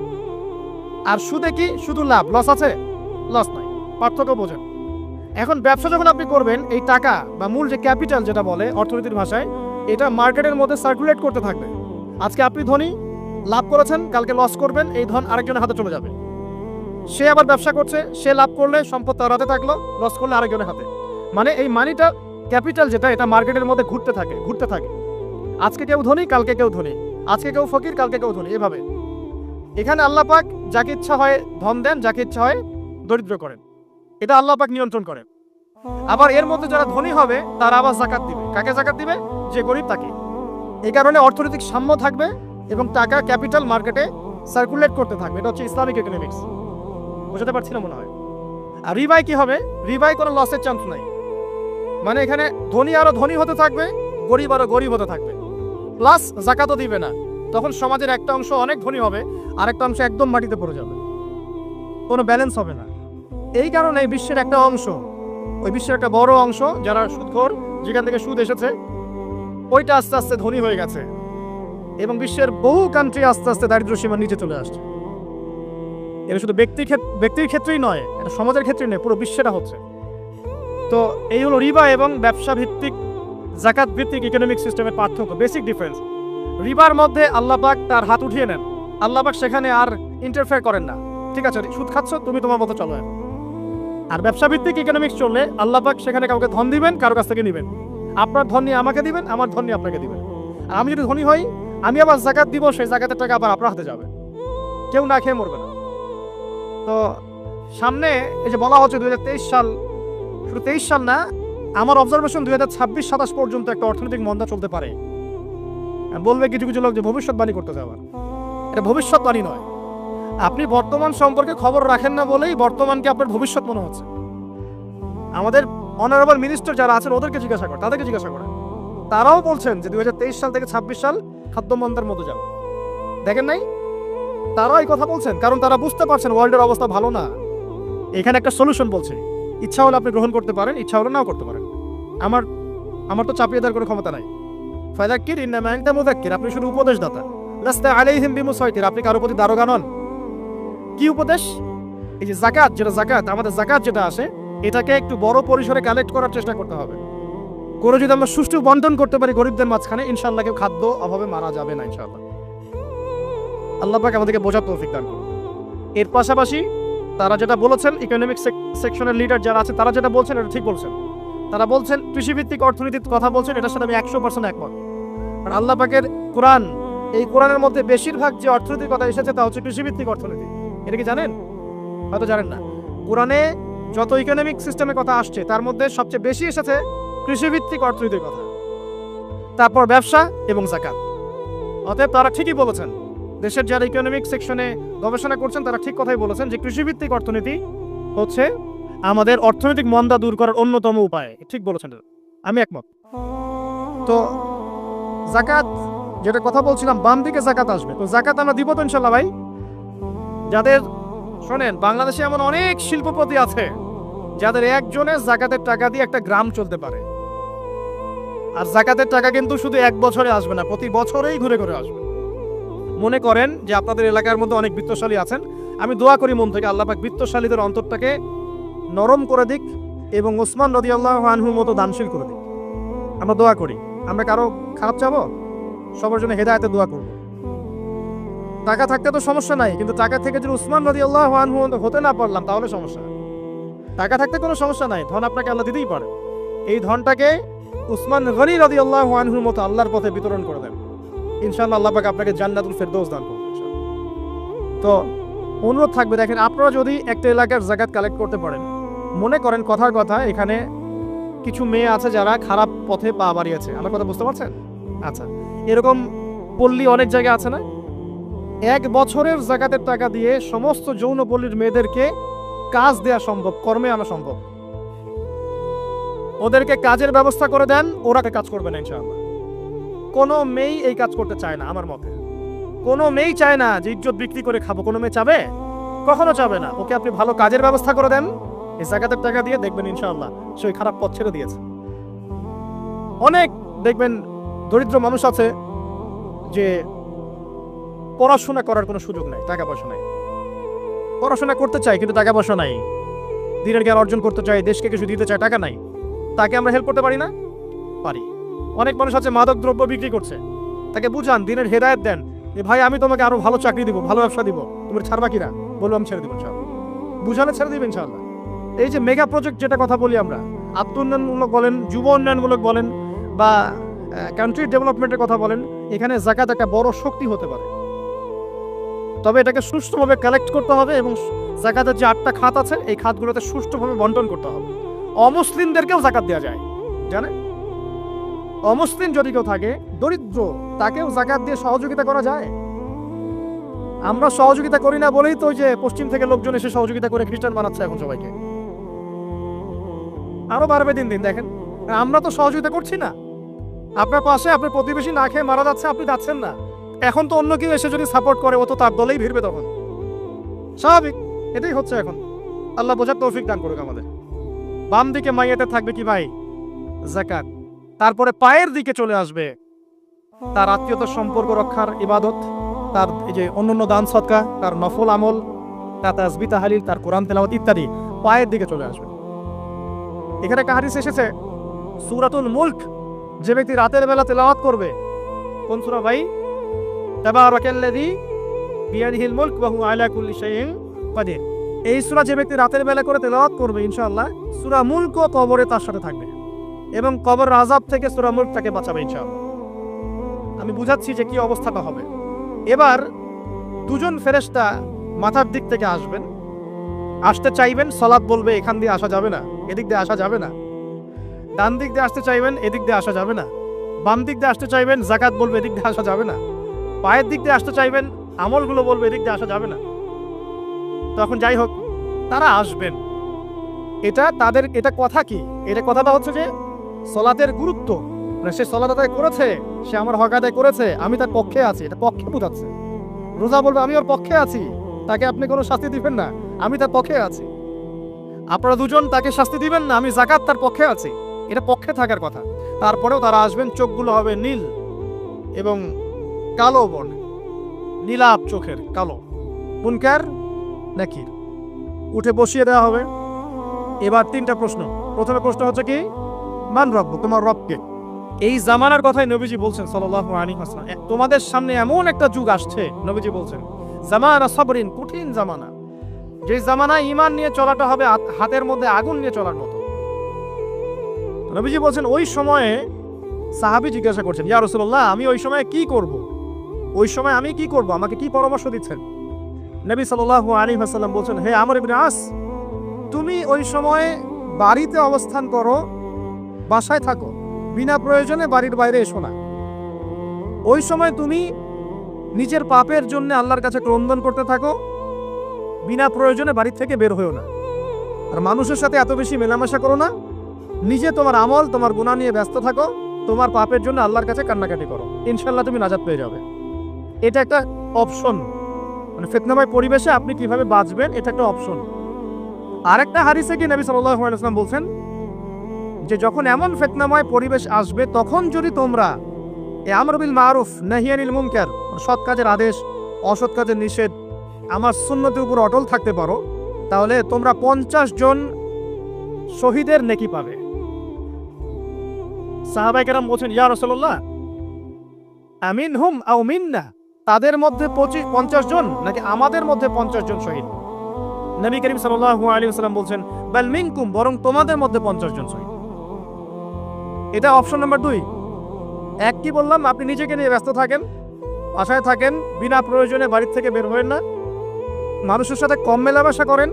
আর সুদে কি শুধু লাভ, লস আছে? লস নাই। পার্থক্য বোঝেন। এখন ব্যবসা যখন আপনি করবেন, এই টাকা বা মূল যে ক্যাপিটাল যেটা বলে অর্থনীতির ভাষায়, এটা মার্কেটের মধ্যে সার্কুলেট করতে থাকবে। আজকে আপনি ধনী, লাভ করেছেন, কালকে লস করবেন, এই ধন আরেকজনের হাতে চলে যাবে। সে আবার ব্যবসা করছে, সে লাভ করলে সম্পদ তার হাতে থাকলো, লস করলে আরেকজনের হাতে। মানে এই মানিটা, ক্যাপিটাল যেটা, এটা মার্কেটের মধ্যে ঘুরতে থাকে, ঘুরতে থাকে। আজকে কেউ ধনী, কালকে কেউ ধনী, আজকে কেউ ফকির, কালকে কেউ ধনী, এভাবে। এখানে আল্লাহ পাক যাকে ইচ্ছা হয় ধন দেন, যাকে ইচ্ছা হয় দরিদ্র করেন। এটা আল্লাহ পাক নিয়ন্ত্রণ করেন। আবার এর মধ্যে যারা ধনী হবে তারা আবার যাকাত দিবে। কাকে যাকাত দিবে? যে গরিব তাকে। এই কারণে অর্থনৈতিক সাম্য থাকবে এবং টাকা, ক্যাপিটাল মার্কেটে সার্কুলেট করতে থাকবে। এটা হচ্ছে ইসলামিক ইকোনমিক্স। বুঝতে পারছি না মনে হয়। আর রিবাই কি হবে? রিবাই কোনো লসের চান্স নাই। মানে এখানে ধনী আরো ধনী হতে থাকবে, গরিব আরো গরিব হতে থাকবে, প্লাস যাকাতও দিবে না। তখন সমাজের একটা অংশ অনেক ধনী হবে, আরেকটা অংশ একদম মাটিতে পড়ে যাবে, কোনো ব্যালেন্স হবে না। এই কারণে বিশ্বের একটা অংশ, ওই বিশ্বের একটা বড় অংশ যারা সুদখোর, যেখান থেকে সুদ এসেছে, ওইটা আস্তে আস্তে ধনী হয়ে গেছে এবং বিশ্বের বহু কান্ট্রি আস্তে আস্তে দারিদ্র্য সীমার নিচে চলে আসছে। এটা শুধু ব্যক্তির ক্ষেত্রেই নয়, এটা সমাজের ক্ষেত্রেই নয়, পুরো বিশ্বেটা হচ্ছে। তো এই হলো রিবা এবং ব্যবসা ভিত্তিক, যাকাত ভিত্তিক ইকোনমিক সিস্টেমের পার্থক্য, বেসিক ডিফারেন্স। রিবার মধ্যে আল্লাহ পাক তার হাত উঠিয়ে নেন, আল্লাহ পাক সেখানে আর ইন্টারফেয়ার করেন না। ঠিক আছে, সুদ খাচ্ছ, তুমি তোমার মতো চলো। আর ব্যবসা ভিত্তিক ইকোনমিক্স চললে আল্লাহ পাক সেখানে কাউকে ধন দিবেন, কারো কাছ থেকে নেবেন। আপনার ধন নিয়ে আমাকে দিবেন, আমার ধন নিয়ে আপনাকে দিবেন। আর আমি যদি ধনী হই, আমি আবার যাকাত দিব, সেই যাকাতের টাকা আবার আপনার হাতে যাবে, কেউ না খেয়ে মরবে না। তো সামনে এই যে বলা হচ্ছে 2023 সাল, শুধু 23 সাল না, আমার অবজারভেশন 2026-27 পর্যন্ত একটা অর্থনৈতিক মন্দা চলতে পারে। বলবে কিছু কিছু লোক যে ভবিষ্যৎবাণী করতে যাওয়ার, এটা ভবিষ্যৎবাণী নয়। আপনি বর্তমান সম্পর্কে খবর রাখেন না বলেই বর্তমানকে আপনার ভবিষ্যৎ মনে হচ্ছে। আমাদের অনারেবল মিনিস্টার যারা আছেন ওদেরকে জিজ্ঞাসা করেন, তাদেরকে জিজ্ঞাসা করেন, তারাও বলছেন যে 2023 সাল থেকে 26 সাল খাদ্যমন্দার মধ্যে যাবে। দেখেন নাই? তারাও এই কথা বলছেন কারণ তারা বুঝতে পারছেন ওয়ার্ল্ডের অবস্থা ভালো না। এখানে একটা সলিউশন বলছে, ইচ্ছা হলে আপনি গ্রহণ করতে পারেন, ইচ্ছা হলে নাও করতে পারেন। আমার তো চাপিয়ে দেওয়ার কোনো ক্ষমতা নাই। ফাযাক্কির ইন্নামা আনতা মুযাক্কির, আপনি শুধু উপদেশদাতা। লাস্তা আলাইহিম বিমুসাইতির, আপনি কারো প্রতি দারোগা নন। কি উপদেশ? এই যে যাকাত, যেটা যাকাত, আমাদের যাকাত যেটা আসে, এটাকে একটু বড় পরিসরে কালেক্ট করার চেষ্টা করতে হবে। করে যদি আমরা সুষ্ঠু বন্টন করতে পারি গরিবদের মাঝখানে, ইনশাআল্লাহ কেউ খাদ্য অভাবে মারা যাবে না ইনশাআল্লাহ। আল্লাহ পাক আমাদেরকে বোঝার তৌফিক দান করুন। এর পাশাপাশি তারা যেটা বলেছেন, ইকোনমিক সেকশনের লিডার যারা আছে তারা যেটা বলছেন এটা ঠিক বলছেন। তারা বলছেন কৃষিভিত্তিক অর্থনীতির কথা বলছেন, এটার সাথে আমি 100% একমত। আর আল্লাহ পাকের কোরআন, এই কোরআনের মধ্যে বেশিরভাগ যে অর্থনীতির কথা এসেছে তা হচ্ছে কৃষিভিত্তিক অর্থনীতি। এটা কি জানেন? হয়তো জানেন না। কোরআনে যত ইকোনমিক সিস্টেমের কথা আসছে তার মধ্যে সবচেয়ে বেশি এসেছে কৃষিভিত্তিক অর্থনীতির কথা, তারপর ব্যবসা এবং যাকাত। অতএব তারা ঠিকই বলেছেন, দেশের যারা ইকোনমিক সেকশনে গবেষণা করছেন তারা ঠিক কথাই বলেছেন যে কৃষিভিত্তিক অর্থনীতি হচ্ছে আমাদের অর্থনৈতিক মন্দা দূর করার অন্যতম উপায়। ঠিক বলেছেন, আমি একমত। তো যাকাত যেটা কথা বলছিলাম, বাম দিকে যাকাত আসবে। তো যাকাত আমরা দিব তো ইনশাল্লাহ ভাই। যাদের শোনেন, বাংলাদেশে এমন অনেক শিল্পপতি আছে যাদের একজনের যাকাতের টাকা দিয়ে একটা গ্রাম চলতে পারে। আর যাকাতের টাকা কিন্তু শুধু এক বছরে আসবে না, প্রতি বছরেই ঘুরে ঘুরে আসবে। মনে করেন যে আপনাদের এলাকার মধ্যে অনেক বিত্তশালী আছেন, আমি দোয়া করি মন থেকে আল্লাহ পাক বিত্তশালীদের অন্তরটাকে নরম করে দিক, এবং ওসমান রাদিয়াল্লাহু আনহুর মতো দানশীল করে দিই। আমরা দোয়া করি, আমরা কারো খারাপ চাবো? সবার জন্য হেদায়েতের দোয়া করব। টাকা থাকতে তো সমস্যা নাই, কিন্তু টাকা থেকে যদি উসমান রাদিয়াল্লাহু আনহু হতে না পারলাম তাহলে সমস্যা। টাকা থাকতে কোনো সমস্যা নাই, ধন আপনাকে আল্লাহ দিতেই পারে। এই ধনটাকে উসমান গনি রাদিয়াল্লাহু আনহুর মতো আল্লাহর পথে বিতরণ করে দেন, ইনশাআল্লাহ আল্লাহ পাক আপনাকে জান্নাতুল ফেরদৌস দান করবেন। তো অনুরোধ থাকবে, দেখেন আপনারা যদি একটা এলাকার যাকাত কালেক্ট করতে পারেন, মনে করেন কথার কথা এখানে কিছু মেয়ে আছে যারা খারাপ পথে পা বাড়িয়েছে, আমার কথা বুঝতে পারছেন? আচ্ছা, এরকম পল্লী অনেক জায়গায় আছে না? 1 বছরের যাকাতের টাকা দিয়ে সমস্ত যৌন পল্লীর মেয়েদেরকে কাজ দেয়া সম্ভব, কর্মে আনা সম্ভব। ওদেরকে কাজের ব্যবস্থা করে দেন, ওরা কাজ করবে না ইনশাআল্লাহ। কোনো মেয়ে এই কাজ করতে চায় না আমার মতে। কোনো মেয়ে চায় না যে ইজ্জত বিক্রি করে খাবো, কোনো মেয়ে চাবে? কখনো চাবে না। ওকে আপনি ভালো কাজের ব্যবস্থা করে দেন, এই যাকাতের টাকা দিয়ে, দেখবেন ইনশাআল্লাহ সে ওই খারাপ পথ ছেড়ে দিয়েছে। অনেক দেখবেন দরিদ্র মানুষ আছে যে পড়াশোনা করার কোনো সুযোগ নাই, টাকা পয়সা নাই, পড়াশোনা করতে চায় কিন্তু টাকা পয়সা নাই, দিনের জ্ঞান অর্জন করতে চায়, দেশকে কিছু দিতে চায়, টাকা নাই। তাকে আমরা হেল্প করতে পারি না? পারি। অনেক মানুষ আছে মাদক দ্রব্য বিক্রি করছে, তাকে বুঝান, দিনের হেদায়েত দেন, ভাই আমি তোমাকে আরো ভালো চাকরি দিব, ভালো ব্যবসা দিব, তুমি ছাড়বা কিনা? বলবো আমি ছেড়ে দিব ইনশাআল্লাহ। বুঝালে ছেড়ে দিবেন ইনশাআল্লাহ। এই যে মেগা প্রজেক্ট যেটা কথা বলি আমরা, আত্ম উন্নয়নমূলক বলেন, যুব উন্নয়নমূলক বলেন, বা কান্ট্রি ডেভেলপমেন্টের কথা বলেন, এখানে যাকাত একটা বড় শক্তি হতে পারে। তবে এটাকে সুষ্ঠুভাবে কালেক্ট করতে হবে এবং যাকাতের যে 8টা খাত আছে এই খাতগুলোতে সুষ্ঠুভাবে বন্টন করতে হবে। অমুসলিমদেরকেও যাকাত দেওয়া যায়, জানেন? অমুসলিম যদি কেউ থাকে, দরিদ্র, তাকেও যাকাত দিয়ে সহযোগিতা করা যায়। আমরা সহযোগিতা করি না বলেই তো যে পশ্চিম থেকে লোকজন এসে সহযোগিতা করে খ্রিস্টান বানাচ্ছে এখন সবাইকে। আরো বাড়বে দিন দিন, দেখেন আমরা তো সহযোগিতা করছি না। আপনার পাশে আপনার প্রতিবেশী না খেয়ে মারা যাচ্ছে, আপনি যাচ্ছেন না। এখন তো অন্য কেউ এসে যদি সাপোর্ট করে, ও তো তার দলেই ভিড়বে তখন, স্বাভাবিক। এটাই হচ্ছে এখন। আল্লাহ বোঝার তৌফিক দান করুক আমাদের। বাম দিকে মাইয়াতে থাকবে কি ভাই? যাকাত। তারপরে পায়ের দিকে চলে আসবে তার আত্মীয়তার সম্পর্ক রক্ষার ইবাদত, তার এই যে অন্যান্য দান সদকা, তার নফল আমল, তার তাসবিহ তাহলিল, তার কোরআন তেলাওয়াত ইত্যাদি পায়ের দিকে চলে আসবে। এখানে একটা হাদিস এসেছে, সূরাতুল মুলক যে ব্যক্তি রাতের বেলা তেলাওয়াত করবে, কোন সূরা ভাই? তাবারাকাল্লাযী বিয়াদিহিল মুলক ওয়া হুয়া আলা কুল্লি শাইইন কাদির। এই সূরা যে ব্যক্তি রাতের বেলা করে তেলাওয়াত করবে, ইনশাআল্লাহ সূরা মুলক কবরে তার সাথে থাকবে এবং কবরের আযাব থেকে সূরা মুলক তাকে বাঁচাবে ইনশাআল্লাহ। আমি বুঝাচ্ছি যে কি অবস্থাটা হবে। এবার দুজন ফেরেশতা মাথার দিক থেকে আসবেন, আসতে চাইবেন, সালাত বলবে এখান দিয়ে আসা যাবে না, এদিক দিয়ে আসা যাবে না। ডান দিক দিয়ে আসতে চাইবেন, এদিক দিয়ে আসা যাবে না। বাম দিক দিয়ে আসতে চাইবেন, যাকাত বলবে এদিক দিয়ে আসা যাবে না। পায়ের দিক দিয়ে আসতে চাইবেন, আমলগুলো বলবে এদিক দিয়ে আসা যাবে না। তখন যাই হোক, তারা আসবেন। এটা তাদের, এটা কথা কি? এটা কথাটা হচ্ছে যে সালাতের গুরুত্ব, মানে সে সালাত আদায় করেছে, সে আমার হক আদায় করেছে, আমি তার পক্ষে আছি, এটা পক্ষে বোঝাচ্ছে। রোজা বলবে আমি ওর পক্ষে আছি, তাকে আপনি কোনো শাস্তি দিবেন না, আমি তার পক্ষে আছি। আপনারা দুজন তাকে শাস্তি দিবেন না, আমি যাকাত তার পক্ষে আছি, এটা পক্ষে থাকার কথা। তারপরেও তারা আসবেন, চোখগুলো হবে নীল এবং কালো বর্ণে, নীলাভ চোখের, কালো। মুনকার নাকির উঠে বসিয়ে দেওয়া হবে। এবার 3টা প্রশ্ন। প্রথমে প্রশ্ন হচ্ছে কি, মান রব্বুক, তোমার রবকে। এই জামানার কথাই নবীজি বলছেন সাল্লাল্লাহু আলাইহি ওয়াসাল্লাম, তোমাদের সামনে এমন একটা যুগ আসছে, নবীজি বলছেন জামানা সাবরিন, কঠিন জামানা, যে জামানায় ঈমান নিয়ে চলাটা হবে হাতের মধ্যে আগুন নিয়ে চলার মতো। নবীজি বলছেন ওই সময়ে, সাহাবী জিজ্ঞাসা করছেন, ইয়া রাসূলুল্লাহ আমি ওই সময়ে কি করব? ওই সময় আমি কি করব, আমাকে কি পরামর্শ দিচ্ছেন? নবী সাল্লাল্লাহু আলাইহি ওয়াসাল্লাম বলছেন, হে আমর ইবনে আস, তুমি ওই সময়ে বাড়িতে অবস্থান করো, বাসায় থাকো, বিনা প্রয়োজনে বাড়ির বাইরে এসো না। ওই সময় তুমি নিজের পাপের জন্য আল্লাহর কাছে ক্রন্দন করতে থাকো, বিনা প্রয়োজনে বাড়ি থেকে বের হয়েও না। আর মানুষের সাথে এত বেশি মেলামেশা করো না, নিজে তোমার আমল, তোমার গুনাহ নিয়ে ব্যস্ত থাকো, তোমার পাপের জন্য আল্লাহর কাছে কান্নাকাটি করো, ইনশাআল্লাহ তুমি নাজাত পেয়ে যাবে। এটা একটা অপশন, মানে ফিতনাময় পরিবেশে আপনি কিভাবে বাঁচবেন, এটা একটা অপশন। আরেকটা হাদিসে কি নবী সাল্লাল্লাহু আলাইহি ওয়াসাল্লাম বলছেন যে যখন এমন ফিতনাময় পরিবেশ আসবে, তখন যদি তোমরা আমর বিল মারুফ নাহি আনিল মুনকার, সৎ কাজের আদেশ, অসৎ কাজের নিষেধ, আমার সুন্নতের উপর অটল থাকতে পারো, তাহলে তোমরা 50 জন শহীদের নেকি পাবে। সাহাবায়ে কেরাম বলছেন, ইয়া রাসূলুল্লাহ আমিনহুম আও মিন্না, তাদের মধ্যে 50 জন নাকি আমাদের মধ্যে 50 জন শহীদ? নবী করিম সাল্লাল্লাহু আলাইহি ওয়াসাল্লাম বলছেন, বাল মিনকুম, বরং তোমাদের মধ্যে 50 জন শহীদ। এটা অপশন নাম্বার 2। এক কি বললাম, আপনি নিজেকে নিয়ে ব্যস্ত থাকেন, আশায় থাকেন, বিনা প্রয়োজনে বাড়ির থেকে বের হবেন না, মানুষের সাথে কম মেলামেশা করেন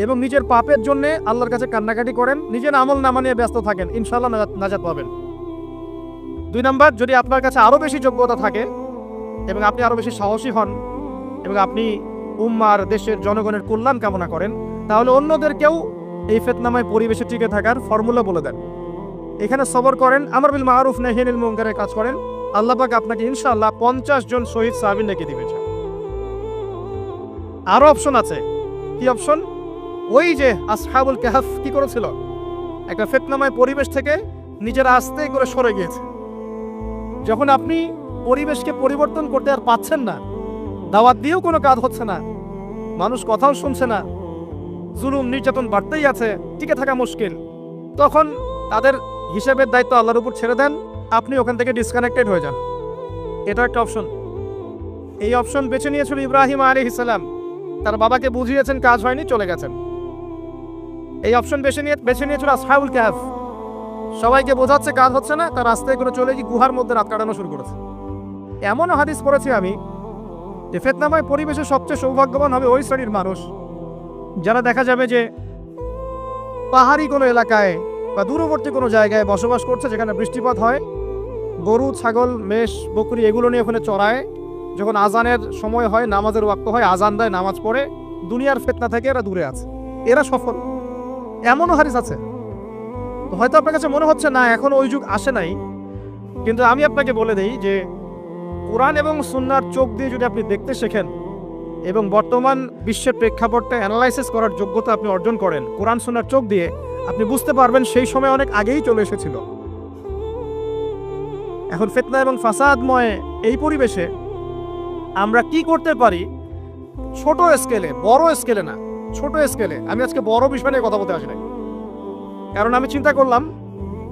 এবং নিজের পাপের জন্য আল্লাহর কাছে কান্নাকাটি করেন, নিজের আমল নামা নিয়ে ব্যস্ত থাকেন, ইনশাআল্লাহ নাজাত পাবেন। 2 নাম্বার, যদি আপনার কাছে আরো বেশি যোগ্যতা থাকে এবং আপনি আরো বেশি সাহসী হন এবং আপনি উম্মার দেশের জনগণের কল্যাণ কামনা করেন, তাহলে অন্যদেরকেও এই ফিতনাময় পরিবেশে টিকে থাকার ফর্মুলা বলে দেন। এখানে সবর করেন, আমর বিল মারুফ নাহি আনিল মুনকারের কাজ করেন, আল্লাহ পাক আপনাকে ইনশাআল্লাহ 50 জন শহীদ সাহাবী নেকি দিবেন। আরো অপশন আছে। কি অপশন? ওই যে আসহাবুল কাহফ কি করেছিল, একটা ফিতনাময় পরিবেশ থেকে নিজেরা আস্তে করে সরে গিয়েছে। যখন আপনি পরিবেশকে পরিবর্তন করতে আর পাচ্ছেন না, দাওয়াত দিয়েও কোনো কাজ হচ্ছে না, মানুষ কথাও শুনছে না, জুলুম নির্যাতন বাড়তেই আছে, টিকে থাকা মুশকিল, তখন তাদের হিসাবের দায়িত্ব আল্লাহর উপর ছেড়ে দেন, আপনি ওখান থেকে ডিসকানেক্টেড হয়ে যান। এটা একটা অপশন। এই অপশন বেছে নিয়েছিল ইব্রাহিম আলাইহিস সালাম, তার বাবাকে বুঝিয়েছেন, কাজ হয়নি, চলে গেছেন। এই অপশন বেছে নিয়েছিল আসহাবুল কাহফ, সবাইকে বোঝাচ্ছে কাজ হচ্ছে না, তার রাস্তায় করে চলে গিয়ে গুহার মধ্যে রাত কাটানো শুরু করেছে। এমনও হাদিস পড়েছি আমি যে ফিতনাময় পরিবেশে সবচেয়ে সৌভাগ্যবান হবে ওই শ্রেণীর মানুষ যারা দেখা যাবে যে পাহাড়ি কোনো এলাকায় বা দূরবর্তী কোনো জায়গায় বসবাস করছে, যেখানে বৃষ্টিপাত হয়, গরু ছাগল মেষ বকরি এগুলো নিয়ে ওখানে চড়ায়, যখন আজানের সময় হয়, নামাজের ওয়াক্ত হয়, আজান দেয়, নামাজ পড়ে, দুনিয়ার ফিতনা থেকে এরা দূরে আছে, এরা সফল। এমনও হাদিস আছে। তো হয়তো আপনার কাছে মনে হচ্ছে না এখন ওই যুগ আসে নাই, কিন্তু আমি আপনাকে বলে দেই যে কোরআন এবং সুন্নাহর চোখ দিয়ে যদি আপনি দেখতে শেখেন এবং বর্তমান বিশ্বের প্রেক্ষাপটটা অ্যানালাইসিস করার যোগ্যতা আপনি অর্জন করেন কোরআন সুন্নাহর চোখ দিয়ে, আপনি বুঝতে পারবেন সেই সময় অনেক আগেই চলে এসেছিল। এখন ফিতনা এবং ফাসাদময় এই পরিবেশে আমরা কি করতে পারি, ছোট স্কেলে, বড় স্কেলে না, ছোট স্কেলে। আমি আজকে বড় বিষয় নিয়ে কথা বলতে আসি নাই, কারণ আমি চিন্তা করলাম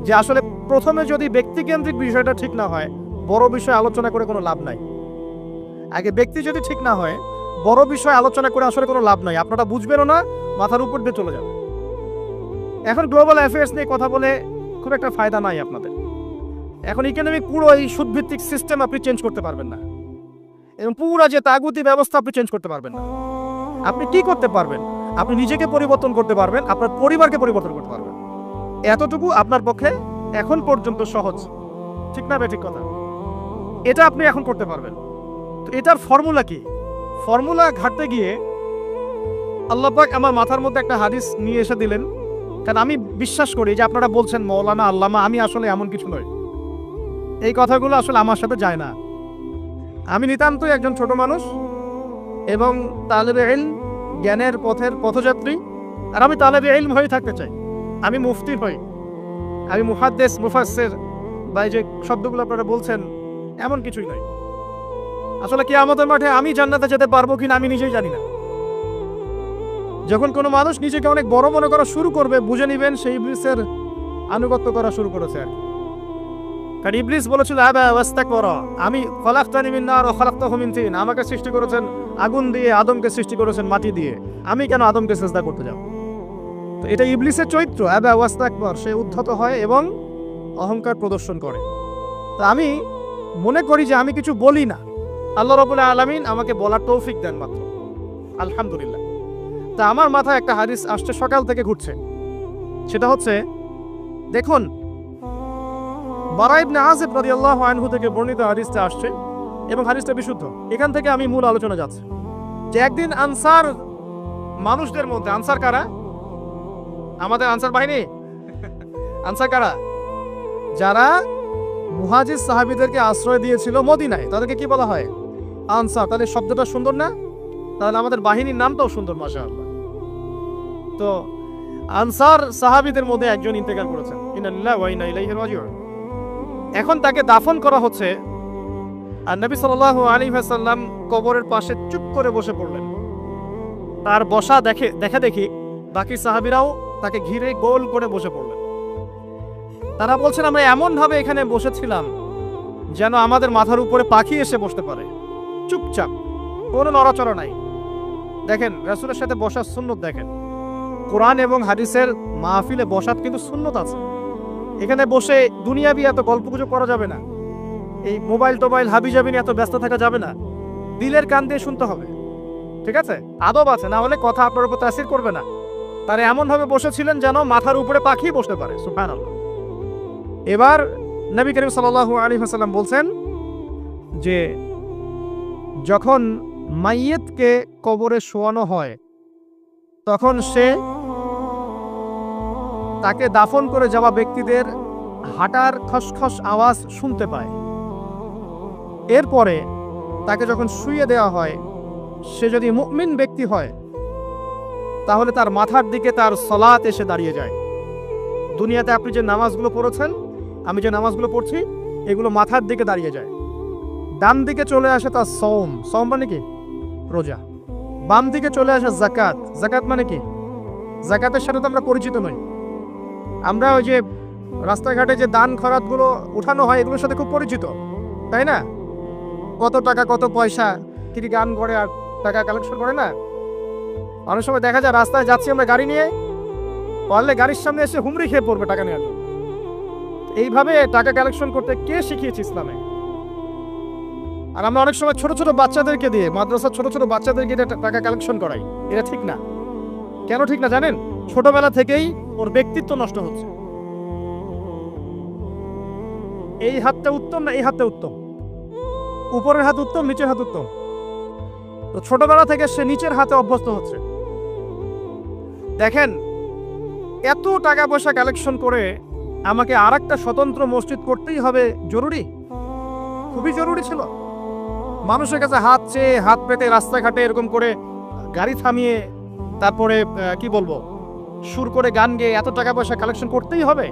যে আসলে প্রথমে যদি ব্যক্তিকেন্দ্রিক বিষয়টা ঠিক না হয়, বড় বিষয় আলোচনা করে কোনো লাভ নাই। আগে ব্যক্তি যদি ঠিক না হয়, বড় বিষয় আলোচনা করে আসলে কোনো লাভ নাই, আপনারা বুঝবেনও না, মাথার উপর দিয়ে চলে যাবে। এখন গ্লোবাল অ্যাফেয়ার্স নিয়ে কথা বলে খুব একটা ফায়দা নাই আপনাদের। এখন ইকোনমিক পুরো এই সুদভিত্তিক সিস্টেম আপনি চেঞ্জ করতে পারবেন না, এবং পুরো যে তাগুতি ব্যবস্থা আপনি চেঞ্জ করতে পারবেন না। আপনি কি করতে পারবেন? আপনি নিজেকে পরিবর্তন করতে পারবেন, আপনার পরিবারকে পরিবর্তন করতে পারবেন। এতটুকু আপনার পক্ষে এখন পর্যন্ত সহজ, ঠিক না? ঠিক কথা। এটা আপনি এখন করতে পারবেন। তো এটার ফর্মুলা কি? ফর্মুলা ঘাটতে গিয়ে আল্লাহ পাক আমার মাথার মধ্যে একটা হাদিস নিয়ে এসে দিলেন, কারণ আমি বিশ্বাস করি যে আপনারা বলছেন মৌলানা আল্লামা, আমি আসলে এমন কিছু নই, এই কথাগুলো আসলে আমার সাথে যায় না। আমি নিতান্তই একজন ছোট মানুষ এবং তালেবে ইলম, জ্ঞানের পথের পথযাত্রী, আর আমি তালেবে ইলম হয়ে থাকতে চাই। আমি মুফতি হই, আমি মুহাদ্দিস মুফাসসির বা এই যে শব্দগুলো আপনারা বলছেন, এমন কিছুই নয়। আসলে কিয়ামতের মাঠে আমি জান্নাতে যেতে পারবো কিনা আমি নিজেই জানি না। যখন কোনো মানুষ নিজেকে অনেক বড় মনে করা শুরু করবে, বুঝে নিবেন সেই ইবলিসের আনুগত্য করা শুরু করেছে আর কি। কারণ ইবলিস বলেছিল আবা ওয়াস্তাকবারা, আমি খলাকতানি মিন নার ওয়া খলাকতাহু মিন তিন, আমাকে সৃষ্টি করেছেন আগুন দিয়ে, আদমকে সৃষ্টি করেছেন মাটি দিয়ে, আমি কেন আদমকে সিজদা করতে যাব? তো এটা ইবলিসের চরিত্র, আবা ওয়াস্তাকবার, সে উদ্ধত হয় এবং অহংকার প্রদর্শন করে। তো আমি মনে করি যে আমি কিছু বলি না, আল্লাহ রাব্বুল আলামিন আমাকে বলার তৌফিক দেন মাত্র, আলহামদুলিল্লাহ। তা আমার মাথায় একটা হাদিস আসছে, সকাল থেকে ঘুরছে, সেটা হচ্ছে, দেখুন বারা ইবনে আযিব রাদিয়াল্লাহু আনহু থেকে বর্ণিত হাদিসটা আসছে এবং হাদিসটা বিশুদ্ধ। এখান থেকে আমি মূল আলোচনা যাচ্ছে যে একদিন আনসার মানুষদের মধ্যে, আনসার কারা? আমাদের আনসার বাহিনী। আনসার কারা? যারা মুহাজির সাহাবীদেরকে আশ্রয় দিয়েছিল মদিনায়, তাদেরকে কি বলা হয়? আনসার। তাহলে শব্দটা সুন্দর না? তাহলে আমাদের বাহিনীর নামটাও সুন্দর, মাশাআল্লাহ। তো আনসার সাহাবীদের মধ্যে একজন ইন্তেকাল করেছেন, ইন্না লিল্লাহি ওয়া ইন্না ইলাইহি রাজিউন। এখন তাকে দাফন করা হচ্ছে, আর নবী সাল্লাল্লাহু আলাইহি ওয়াসাল্লাম কবরের পাশে চুপ করে বসে পড়লেন। তার বসা দেখে দেখি বাকি সাহাবীরাও তাকে ঘিরে গোল করে বসে পড়লেন। তারা বলছেন আমরা এমনভাবে এখানে বসেছিলাম যেন আমাদের মাথার উপরে পাখি এসে বসতে পারে, চুপচাপ, কোনো নড়াচড়া নাই। দেখেন রাসূলের সাথে বসার সুন্নত দেখেন, কোরআন এবং হাদিসের মাহফিলে বসার কিন্তু সুন্নত আছে। এখানে বসে দুনিয়াবি এত গল্পগুজব করা যাবে না, এই মোবাইল টোবাইল হাবিজাবি নিয়ে এত ব্যস্ত থাকা যাবে না, দিলের কান দিয়ে শুনতে হবে, ঠিক আছে? আদব আছে, না হলে কথা আপনার উপর তাসির করবে না। তারা এমনভাবে বসেছিলেন যেন মাথার উপরে পাখি বসতে পারে, সুবহানাল্লাহ। এবার নবী করিম সাল্লাল্লাহু আলাইহি ওয়াসাল্লাম বলছেন যে যখন মাইয়েতকে কবরে শোয়ানো হয় তখন সে তাকে দাফন করে যাওয়া ব্যক্তিদের হাঁটার খসখস আওয়াজ শুনতে পায়। এরপরে তাকে যখন শুইয়ে দেওয়া হয়, সে যদি মুমিন ব্যক্তি হয় তাহলে তার মাথার দিকে তার সালাত এসে দাঁড়িয়ে যায়। দুনিয়াতে আপনি যে নামাজগুলো পড়েছেন, আমি যে নামাজগুলো পড়ছি, এগুলো মাথার দিকে দাঁড়িয়ে যায়। ডান দিকে চলে আসে তার সওম, সওম মানে কি? রোজা। বাম দিকে চলে আসে যাকাত, যাকাত মানে কি? যাকাতের সাথে তো আমরা পরিচিত নই। আমরা ওই যে রাস্তাঘাটে যে দান খরাতগুলো উঠানো হয় এগুলোর সাথে খুব পরিচিত, তাই না? কত টাকা কত পয়সা, কি গান করে আর টাকা কালেকশন করে না। অনেক সময় দেখা যায় রাস্তায় যাচ্ছি আমরা গাড়ি নিয়ে, পারলে গাড়ির সামনে এসে হুমড়ি খেয়ে পড়বে টাকা নেওয়ার জন্য। এইভাবে টাকা কালেকশন করতে কে শিখিয়েছে ইসলামে? আর আমরা অনেক সময় ছোট ছোট বাচ্চাদেরকে দিয়ে, মাদ্রাসার ছোট ছোট বাচ্চাদেরকে দিয়ে টাকা কালেকশন করাই। এটা ঠিক না। কেন ঠিক না জানেন? ছোটবেলা থেকেই ওর ব্যক্তিত্ব নষ্ট হচ্ছে। এই হাতটা উত্তম না এই হাতটা উত্তম? উপরের হাত উত্তম, নিচের হাত উত্তম? তো ছোটবেলা থেকে সে নিচের হাতে অভ্যস্ত হচ্ছে। দেখেন, এত টাকা পয়সা কালেকশন করে আমাকে আরেকটা স্বতন্ত্র মসজিদ করতেই হবে জরুরি? খুবই জরুরি ছিল। মানুষের কাছে হাত চেয়ে, হাত পেতে রাস্তাঘাটে এরকম করে গাড়ি থামিয়ে, তারপরে কি বলবো, সুর করে গান গেয়ে এত টাকা পয়সা কালেকশন করতেই হবে?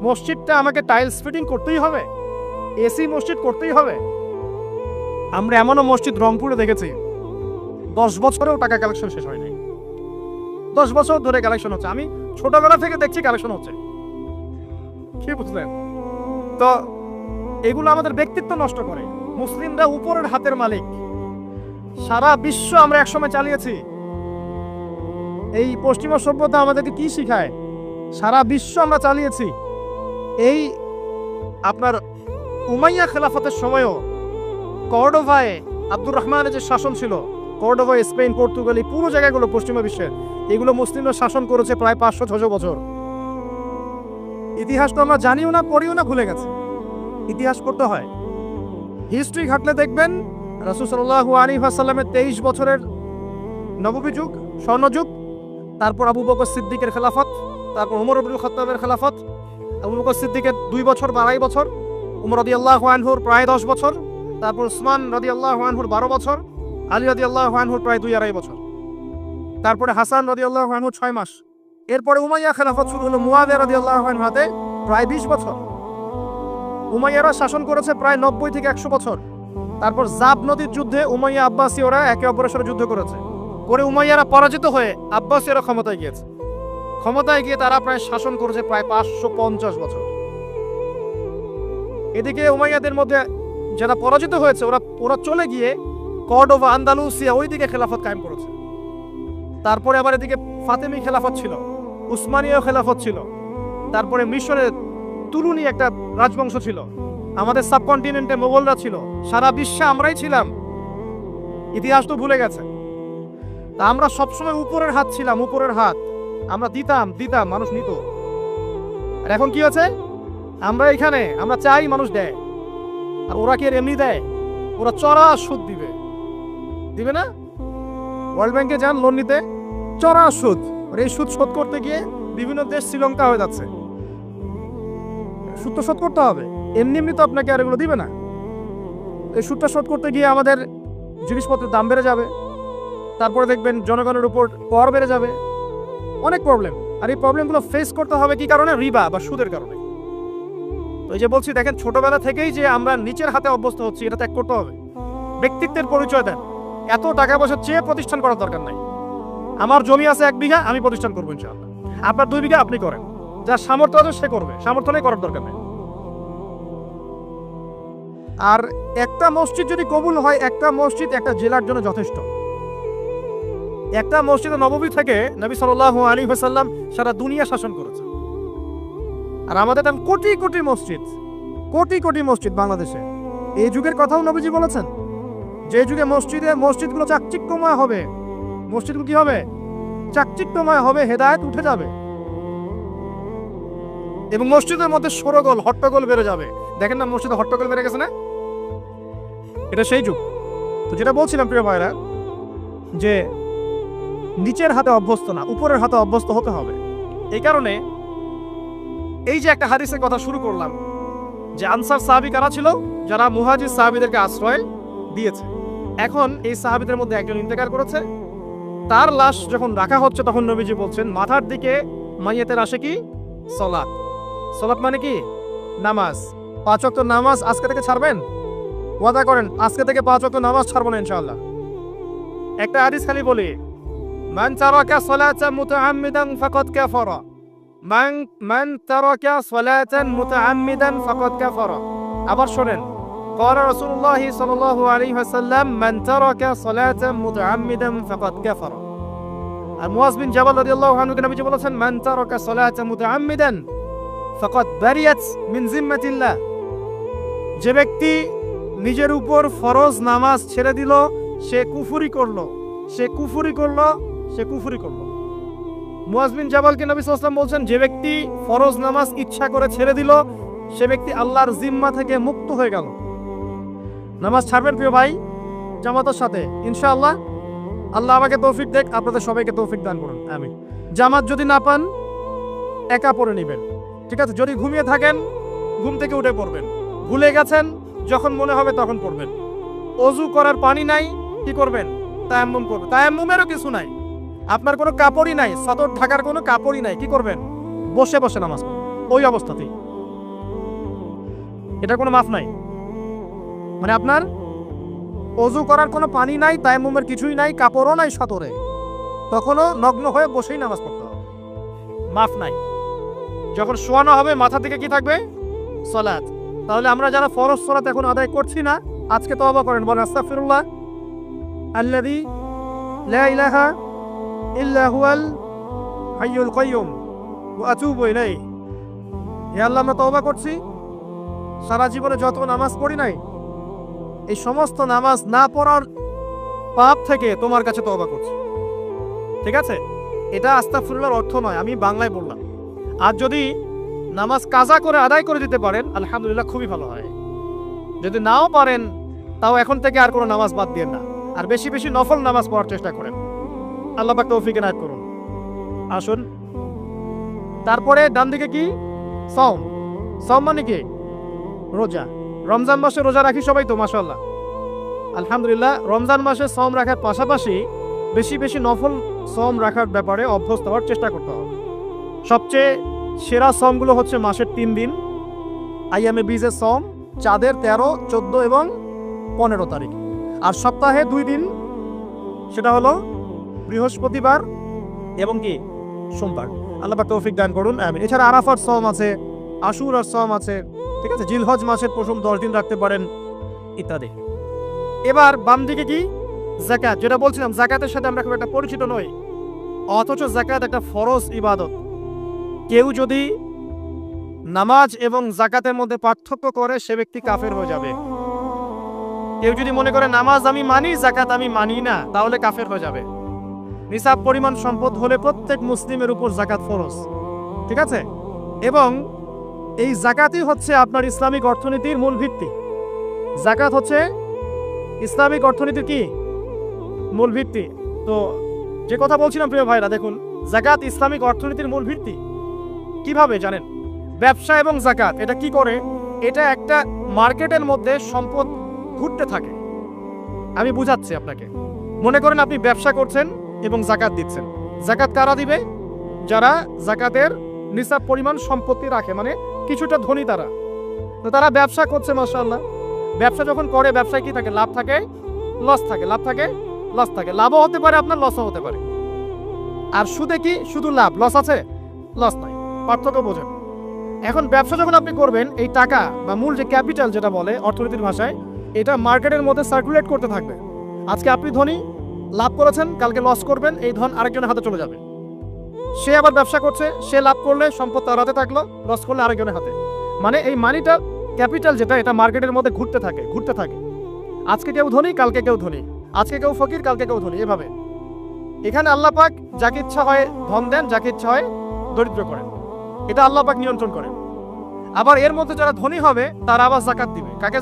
মসজিদটা আমাকে টাইলস ফিটিং করতেই হবে? এসি মসজিদ করতেই হবে? আমরা এমনও মসজিদ রংপুরে দেখেছি 10 বছরেও টাকা কালেকশন শেষ হয় নাই। 10 বছর ধরে কালেকশন হচ্ছে। আমি ছোটবেলা থেকে দেখছি কালেকশন হচ্ছে। কি বুঝলেন? তো এগুলো আমাদের ব্যক্তিত্ব নষ্ট করে। মুসলিমরা উপরের হাতের মালিক। সারা বিশ্ব আমরা একসময় চালিয়েছি। এই পশ্চিমা সভ্যতা আমাদেরকে কি শিখায়? সারা বিশ্ব আমরা চালিয়েছি। এই আপনার উমাইয়া খেলাফতের সময়ও কর্ডোভায় আব্দুর রহমানের যে শাসন ছিল, কর্ডোভা, স্পেন, পর্তুগাল, এই পুরো জায়গাগুলো পশ্চিমা বিশ্বের, এগুলো মুসলিমরা শাসন করেছে প্রায় 500-600 বছর। ইতিহাস তো আমরা জানিও না, পড়িও না, ভুলে গেছে। ইতিহাস করতে হয়। হিস্ট্রি ঘাটলে দেখবেন রাসূল সাল্লাল্লাহু আলাইহি ওয়াসাল্লামের 23 বছরের নববী যুগ, স্বর্ণযুগ, তারপর আবু বকর সিদ্দিকের খেলাফত, তারপর ওমর ইবনুল খাত্তাবের খেলাফত, আবু বকর সিদ্দিকের 2 বছর বা 2.5 বছর, ওমর রাদিয়াল্লাহু আনহুর প্রায় 10 বছর, তারপর উসমান রাদিয়াল্লাহু আনহুর 12 বছর, আলী রাদিয়াল্লাহু আনহুর প্রায় 2-2.5 বছর, তারপরে হাসান রাদিয়াল্লাহু আনহু 6 মাস। এরপরে উমাইয়া খেলাফত শুরু হলো মুয়াবিয়া রাদিয়াল্লাহু আনহু হাতে, প্রায় 20 বছর। উমাইয়ারা শাসন করেছে প্রায় 90 থেকে 100 বছর। তারপর জাব নদীর যুদ্ধে উমাইয়া আব্বাসীয়রা একে অপরের সাথে যুদ্ধ করেছে। পরে উমাইয়ারা পরাজিত হয়ে আব্বাসীয়রা ক্ষমতায় গিয়েছে। ক্ষমতায় গিয়ে তারা প্রায় শাসন করেছে প্রায় 550 বছর। এদিকে উমাইয়াদের মধ্যে যারা পরাজিত হয়েছে ওরা চলে গিয়ে কর্ডোভা, আন্দালুসিয়া, ওইদিকে খেলাফত কায়েম করেছে। তারপরে আবার এদিকে ফাতেমি খেলাফত ছিল, উসমানীয় খেলাফত ছিল, তারপরে মিশরের তুলুনি একটা রাজবংশ ছিল, আমাদের সাবকন্টিনেন্টে মোগলরা ছিল, সারা বিশ্বে আমরাই ছিলাম। ইতিহাস তো ভুলে গেছে। তা আমরা সবসময় উপরের হাত ছিলাম, উপরের হাত আমরা দিতাম, মানুষ নিত। আর এখন কি হচ্ছে? আমরা এখানে আমরা চাই, মানুষ দেয়। আর ওরা কি এমনি দেয়? ওরা চড়া সুদ দিবে না? ওয়ার্ল্ড ব্যাংকে যান লোন নিতে, চড়া সুদ। আর এই সুদ শোধ করতে গিয়ে বিভিন্ন দেশ শ্রীলঙ্কা হয়ে যাচ্ছে। সুদ তো শোধ করতে হবে, এমনি তো আপনাকে আর এগুলো দিবে না। এই সুদটা শোধ করতে গিয়ে আমাদের জিনিসপত্রের দাম বেড়ে যাবে, তারপরে দেখবেন জনগণের উপর কর বেড়ে যাবে, অনেক প্রবলেম। আর এই প্রবলেমগুলো ফেস করতে হবে কি কারণে? রিবা বা সুদের কারণে। তো এই যে বলছি, দেখেন ছোটবেলা থেকেই যে আমরা নিচের হাতে অভ্যস্ত হচ্ছি, এটা ত্যাগ করতে হবে। ব্যক্তিত্বের পরিচয় দেন। এত টাকা পয়সা চেয়ে প্রতিষ্ঠান করার দরকার নাই। আমার জমি আছে 1 বিঘা, আমি প্রতিষ্ঠান করবো ইনশাআল্লাহ। আপনার 2 বিঘা আপনি করেন, যার সামর্থ্য আছে সে করবে, সামর্থ্য নেই করার দরকার নেই। আর একটা মসজিদ যদি কবুল হয়, একটা মসজিদ একটা জেলার জন্য যথেষ্ট। একটা মসজিদে নববী থেকে নবী সাল্লাল্লাহু আলাইহি ওয়াসাল্লাম সারা দুনিয়া শাসন করেছে। আর আমাদের তেমন কোটি কোটি মসজিদ, কোটি কোটি মসজিদ বাংলাদেশে। এই যুগের কথাও নবীজি বলেছেন, যে যুগে মসজিদগুলো চাকচিক্যময় হবে, মসজিদগুলো কি হবে? চাকচিক্যময় হবে, হেদায়েত উঠে যাবে এবং মসজিদের মধ্যে শোরগোল হট্টগোল বেড়ে যাবে। দেখেন না মসজিদে হট্টগোল বেড়ে গেছে না? এটা সেই যুগ। তো যেটা বলছিলাম প্রিয় ভাইরা, যে নিচের হাতে অভ্যস্ত না, উপরের হাতে অভ্যস্ত হতে হবে। এই কারণে এই যে একটা হাদিসের কথা শুরু করলাম, যে আনসার সাহাবী কারা ছিল? যারা মুহাজির সাহাবীদেরকে আশ্রয় দিয়েছে। এখন এই সাহাবীদের মধ্যে একজন ইন্তেকাল করেছে, তার লাশ যখন রাখা হচ্ছে তখন নবীজি বলছেন মাথার দিকে মাইয়াতের আসে কি? সালাত। সালাত মানে কি? নামাজ। 5 ওয়াক্ত নামাজ আজকে থেকে ছাড়বেন? ওয়াদা করেন আজকে থেকে 5 ওয়াক্ত নামাজ ছাড়বো না ইনশাআল্লাহ। একটা হাদিস খালি বলি, মান তারাকা সালাতান মুতাআম্মিদান ফাকাদ কাফারা, মান তারাকা সালাতান মুতাআম্মিদান ফাকাদ কাফারা। আবার শুনেন, قال رسول الله صلى الله عليه وسلم من ترك صلاة متعمدا فقد كفر। আর মুয়াজ বিন জাবাল রাদিয়াল্লাহু আনহু নবীজি বলেছেন মান তারাকা সালাতা মুতাআম্মিদান ফাকাদ বারিয়াত মিন জিম্মাতিল্লাহ। যে ব্যক্তি নিজের উপর ফরজ নামাজ ছেড়ে দিল সে কুফরি করলো, সে কুফরি করলো, সে কুফরি করলো। মুয়াজ বিন জাবালকে নবী সাল্লাল্লাহু আলাইহি ওয়াসাল্লাম বলছেন যে ব্যক্তি ফরজ নামাজ ইচ্ছা করে ছেড়ে দিল সে ব্যক্তি আল্লাহর জিম্মা থেকে মুক্ত হয়ে গেল। নামাজ ছাড়বেন প্রিয় ভাই জামাতের সাথে ইনশাআল্লাহ। আল্লাহ আমাকে তৌফিক দেখ, আপনাদের সবাইকে তৌফিক দান করুন, আমিন। জামাত যদি না পান একা পড়ে নেবেন, ঠিক আছে? যদি ঘুমিয়ে থাকেন ঘুম থেকে উঠে পড়বেন, ভুলে গেছেন যখন মনে হবে তখন পড়বেন। অজু করার পানি নাই, কি করবেন? তায়াম্মুম করবেন। তায়াম্মুমেরও কিছু নাই, আপনার কোনো কাপড়ই নাই, সতর ঢাকার কোনো কাপড়ই নাই, কি করবেন? বসে বসে নামাজ পড়বেন ওই অবস্থাতেই। এটা কোনো মাফ নাই, মানে আপনার অজু করার কোনো পানি নাই, তায়াম্মুমের কিছুই নাই, কাপড়ও নাই সতরে, তখনও নগ্ন হয়ে বসেই নামাজ পড়তে হবে, মাফ নাই। যখন শোয়ানো হবে মাথা থেকে কি থাকবে? সালাত। তাহলে আমরা যারা ফরজ সালাত এখন আদায় করছি না আজকে তওবা করেন, বলেন আস্তাগফিরুল্লাহ আল্লাযী লা ইলাহা ইল্লা হুয়াল হাইয়ুল কাইয়্যুম ওয়া আতুবু ইলাইহি। হে আল্লাহ, আমরা তওবা করছি, সারা জীবনে যত নামাজ পড়ি নাই এই সমস্ত নামাজ না পড়ার পাপ থেকে তোমার কাছে তওবা করছি। ঠিক আছে? এটা আস্তাগফিরুল্লাহর অর্থ নয়, আমি বাংলায় বললাম। আর যদি নামাজ কাজা করে আদায় করে দিতে পারেন আলহামদুলিল্লাহ, খুবই ভালো হয়। যদি নাও পারেন তাও এখন থেকে আর কোনো নামাজ বাদ দিয়েন না, আর বেশি বেশি নফল নামাজ পড়ার চেষ্টা করেন। আল্লাহ পাক তৌফিক এনায়েত করুন। আসুন, তারপরে ডান দিকে কি? সাওম। সাওম মানে কি? রোজা। রমজান মাসে রোজা রাখি সবাই তো মাশাআল্লাহ, আলহামদুলিল্লাহ। রমজান মাসে সাওম রাখার পাশাপাশি বেশি বেশি নফল সাওম রাখার ব্যাপারে অভ্যস্ত হওয়ার চেষ্টা করতে হবে। সবচেয়ে সেরা সাওমগুলো হচ্ছে মাসের 3 দিন, আইয়ামে বীজের সাওম, চাঁদের 13, 14 এবং 15 তারিখ। আর সপ্তাহে 2 দিন, সেটা হলো বৃহস্পতিবার এবং কি? সোমবার। আল্লাহ পাক তৌফিক দান করুন, আমিন। এছাড়া আরাফার সাওম আছে, আশুরার সাওম আছে, ঠিক আছে? জিলহজ মাসের প্রথম 10 দিন রাখতে পারেন, ইত্যাদি। এবার বাম দিকে কি? যাকাত। যেটা বলছিলাম যাকাতের সাথে আমরা খুব একটা পরিচিত নই, অথচ যাকাত একটা ফরজ ইবাদত। কেউ যদি নামাজ এবং যাকাতের মধ্যে পার্থক্য করে সে ব্যক্তি কাফের হয়ে যাবে। কেউ যদি মনে করে নামাজ আমি মানি যাকাত আমি মানি না, তাহলে কাফের হয়ে যাবে। নিসাব পরিমাণ সম্পদ হলে প্রত্যেক মুসলিমের উপর যাকাত ফরজ, ঠিক আছে? এবং এই যাকাতই হচ্ছে আপনার ইসলামিক অর্থনীতির মূল ভিত্তি। যাকাত হচ্ছে ইসলামিক অর্থনীতির কি? মূল ভিত্তি। তো যে কথা বলছিলাম প্রিয় ভাইরা, দেখুন যাকাত ইসলামিক অর্থনীতির মূল ভিত্তি। কিভাবে জানেন? ব্যবসা এবং যাকাত এটা কি করে? এটা একটা মার্কেটের মধ্যে সম্পদ ঘুরতে থাকে। আমি বুঝাচ্ছি আপনাকে। মনে করেন আপনি ব্যবসা করছেন এবং যাকাত দিচ্ছেন। যাকাত কারা দিবে? যারা যাকাতের নিসাব পরিমাণ সম্পত্তি রাখে, মানে কিছুটা ধনী তারা। তো তারা ব্যবসা করছে মাশাআল্লাহ। ব্যবসা যখন করে ব্যবসায় কি থাকে? লাভ থাকে, লস থাকে, লাভ থাকে, লস থাকে। লাভও হতে পারে আপনার, লসও হতে পারে। আর সুদে কি? শুধু লাভ, লস আছে? লস নাই। পার্থক্য বোঝেন। এখন ব্যবসা যখন আপনি করবেন, এই টাকা বা মূল যে ক্যাপিটাল যেটা বলে অর্থনীতির ভাষায়, এটা মার্কেটের মধ্যে সার্কুলেট করতে থাকবে। আজকে আপনি ধনী, লাভ করেছেন, কালকে লস করবেন, এই ধন আরেকজনের হাতে চলে যাবে। সে আবার ব্যবসা করছে, সে লাভ করলে সম্পদ তার হাতে থাকলো, লস করলে আরেকজনের হাতে। মানে এই মানিটা, ক্যাপিটাল যেটা, এটা মার্কেটের মধ্যে ঘুরতে থাকে। আজকে কেউ ধনী, কালকে কেউ ধনী, আজকে কেউ ফকির, কালকে কেউ ধনী, এভাবে। এখানে আল্লাহ পাক যাকে ইচ্ছা হয় ধন দেন, যাকে ইচ্ছা হয় দরিদ্র করেন। এটা আল্লাহ পাক নিয়ন্ত্রণ করেন। আবার এর মধ্যে যারা ধনী হবে তারা আবার যাকাত দিবে। কাকে?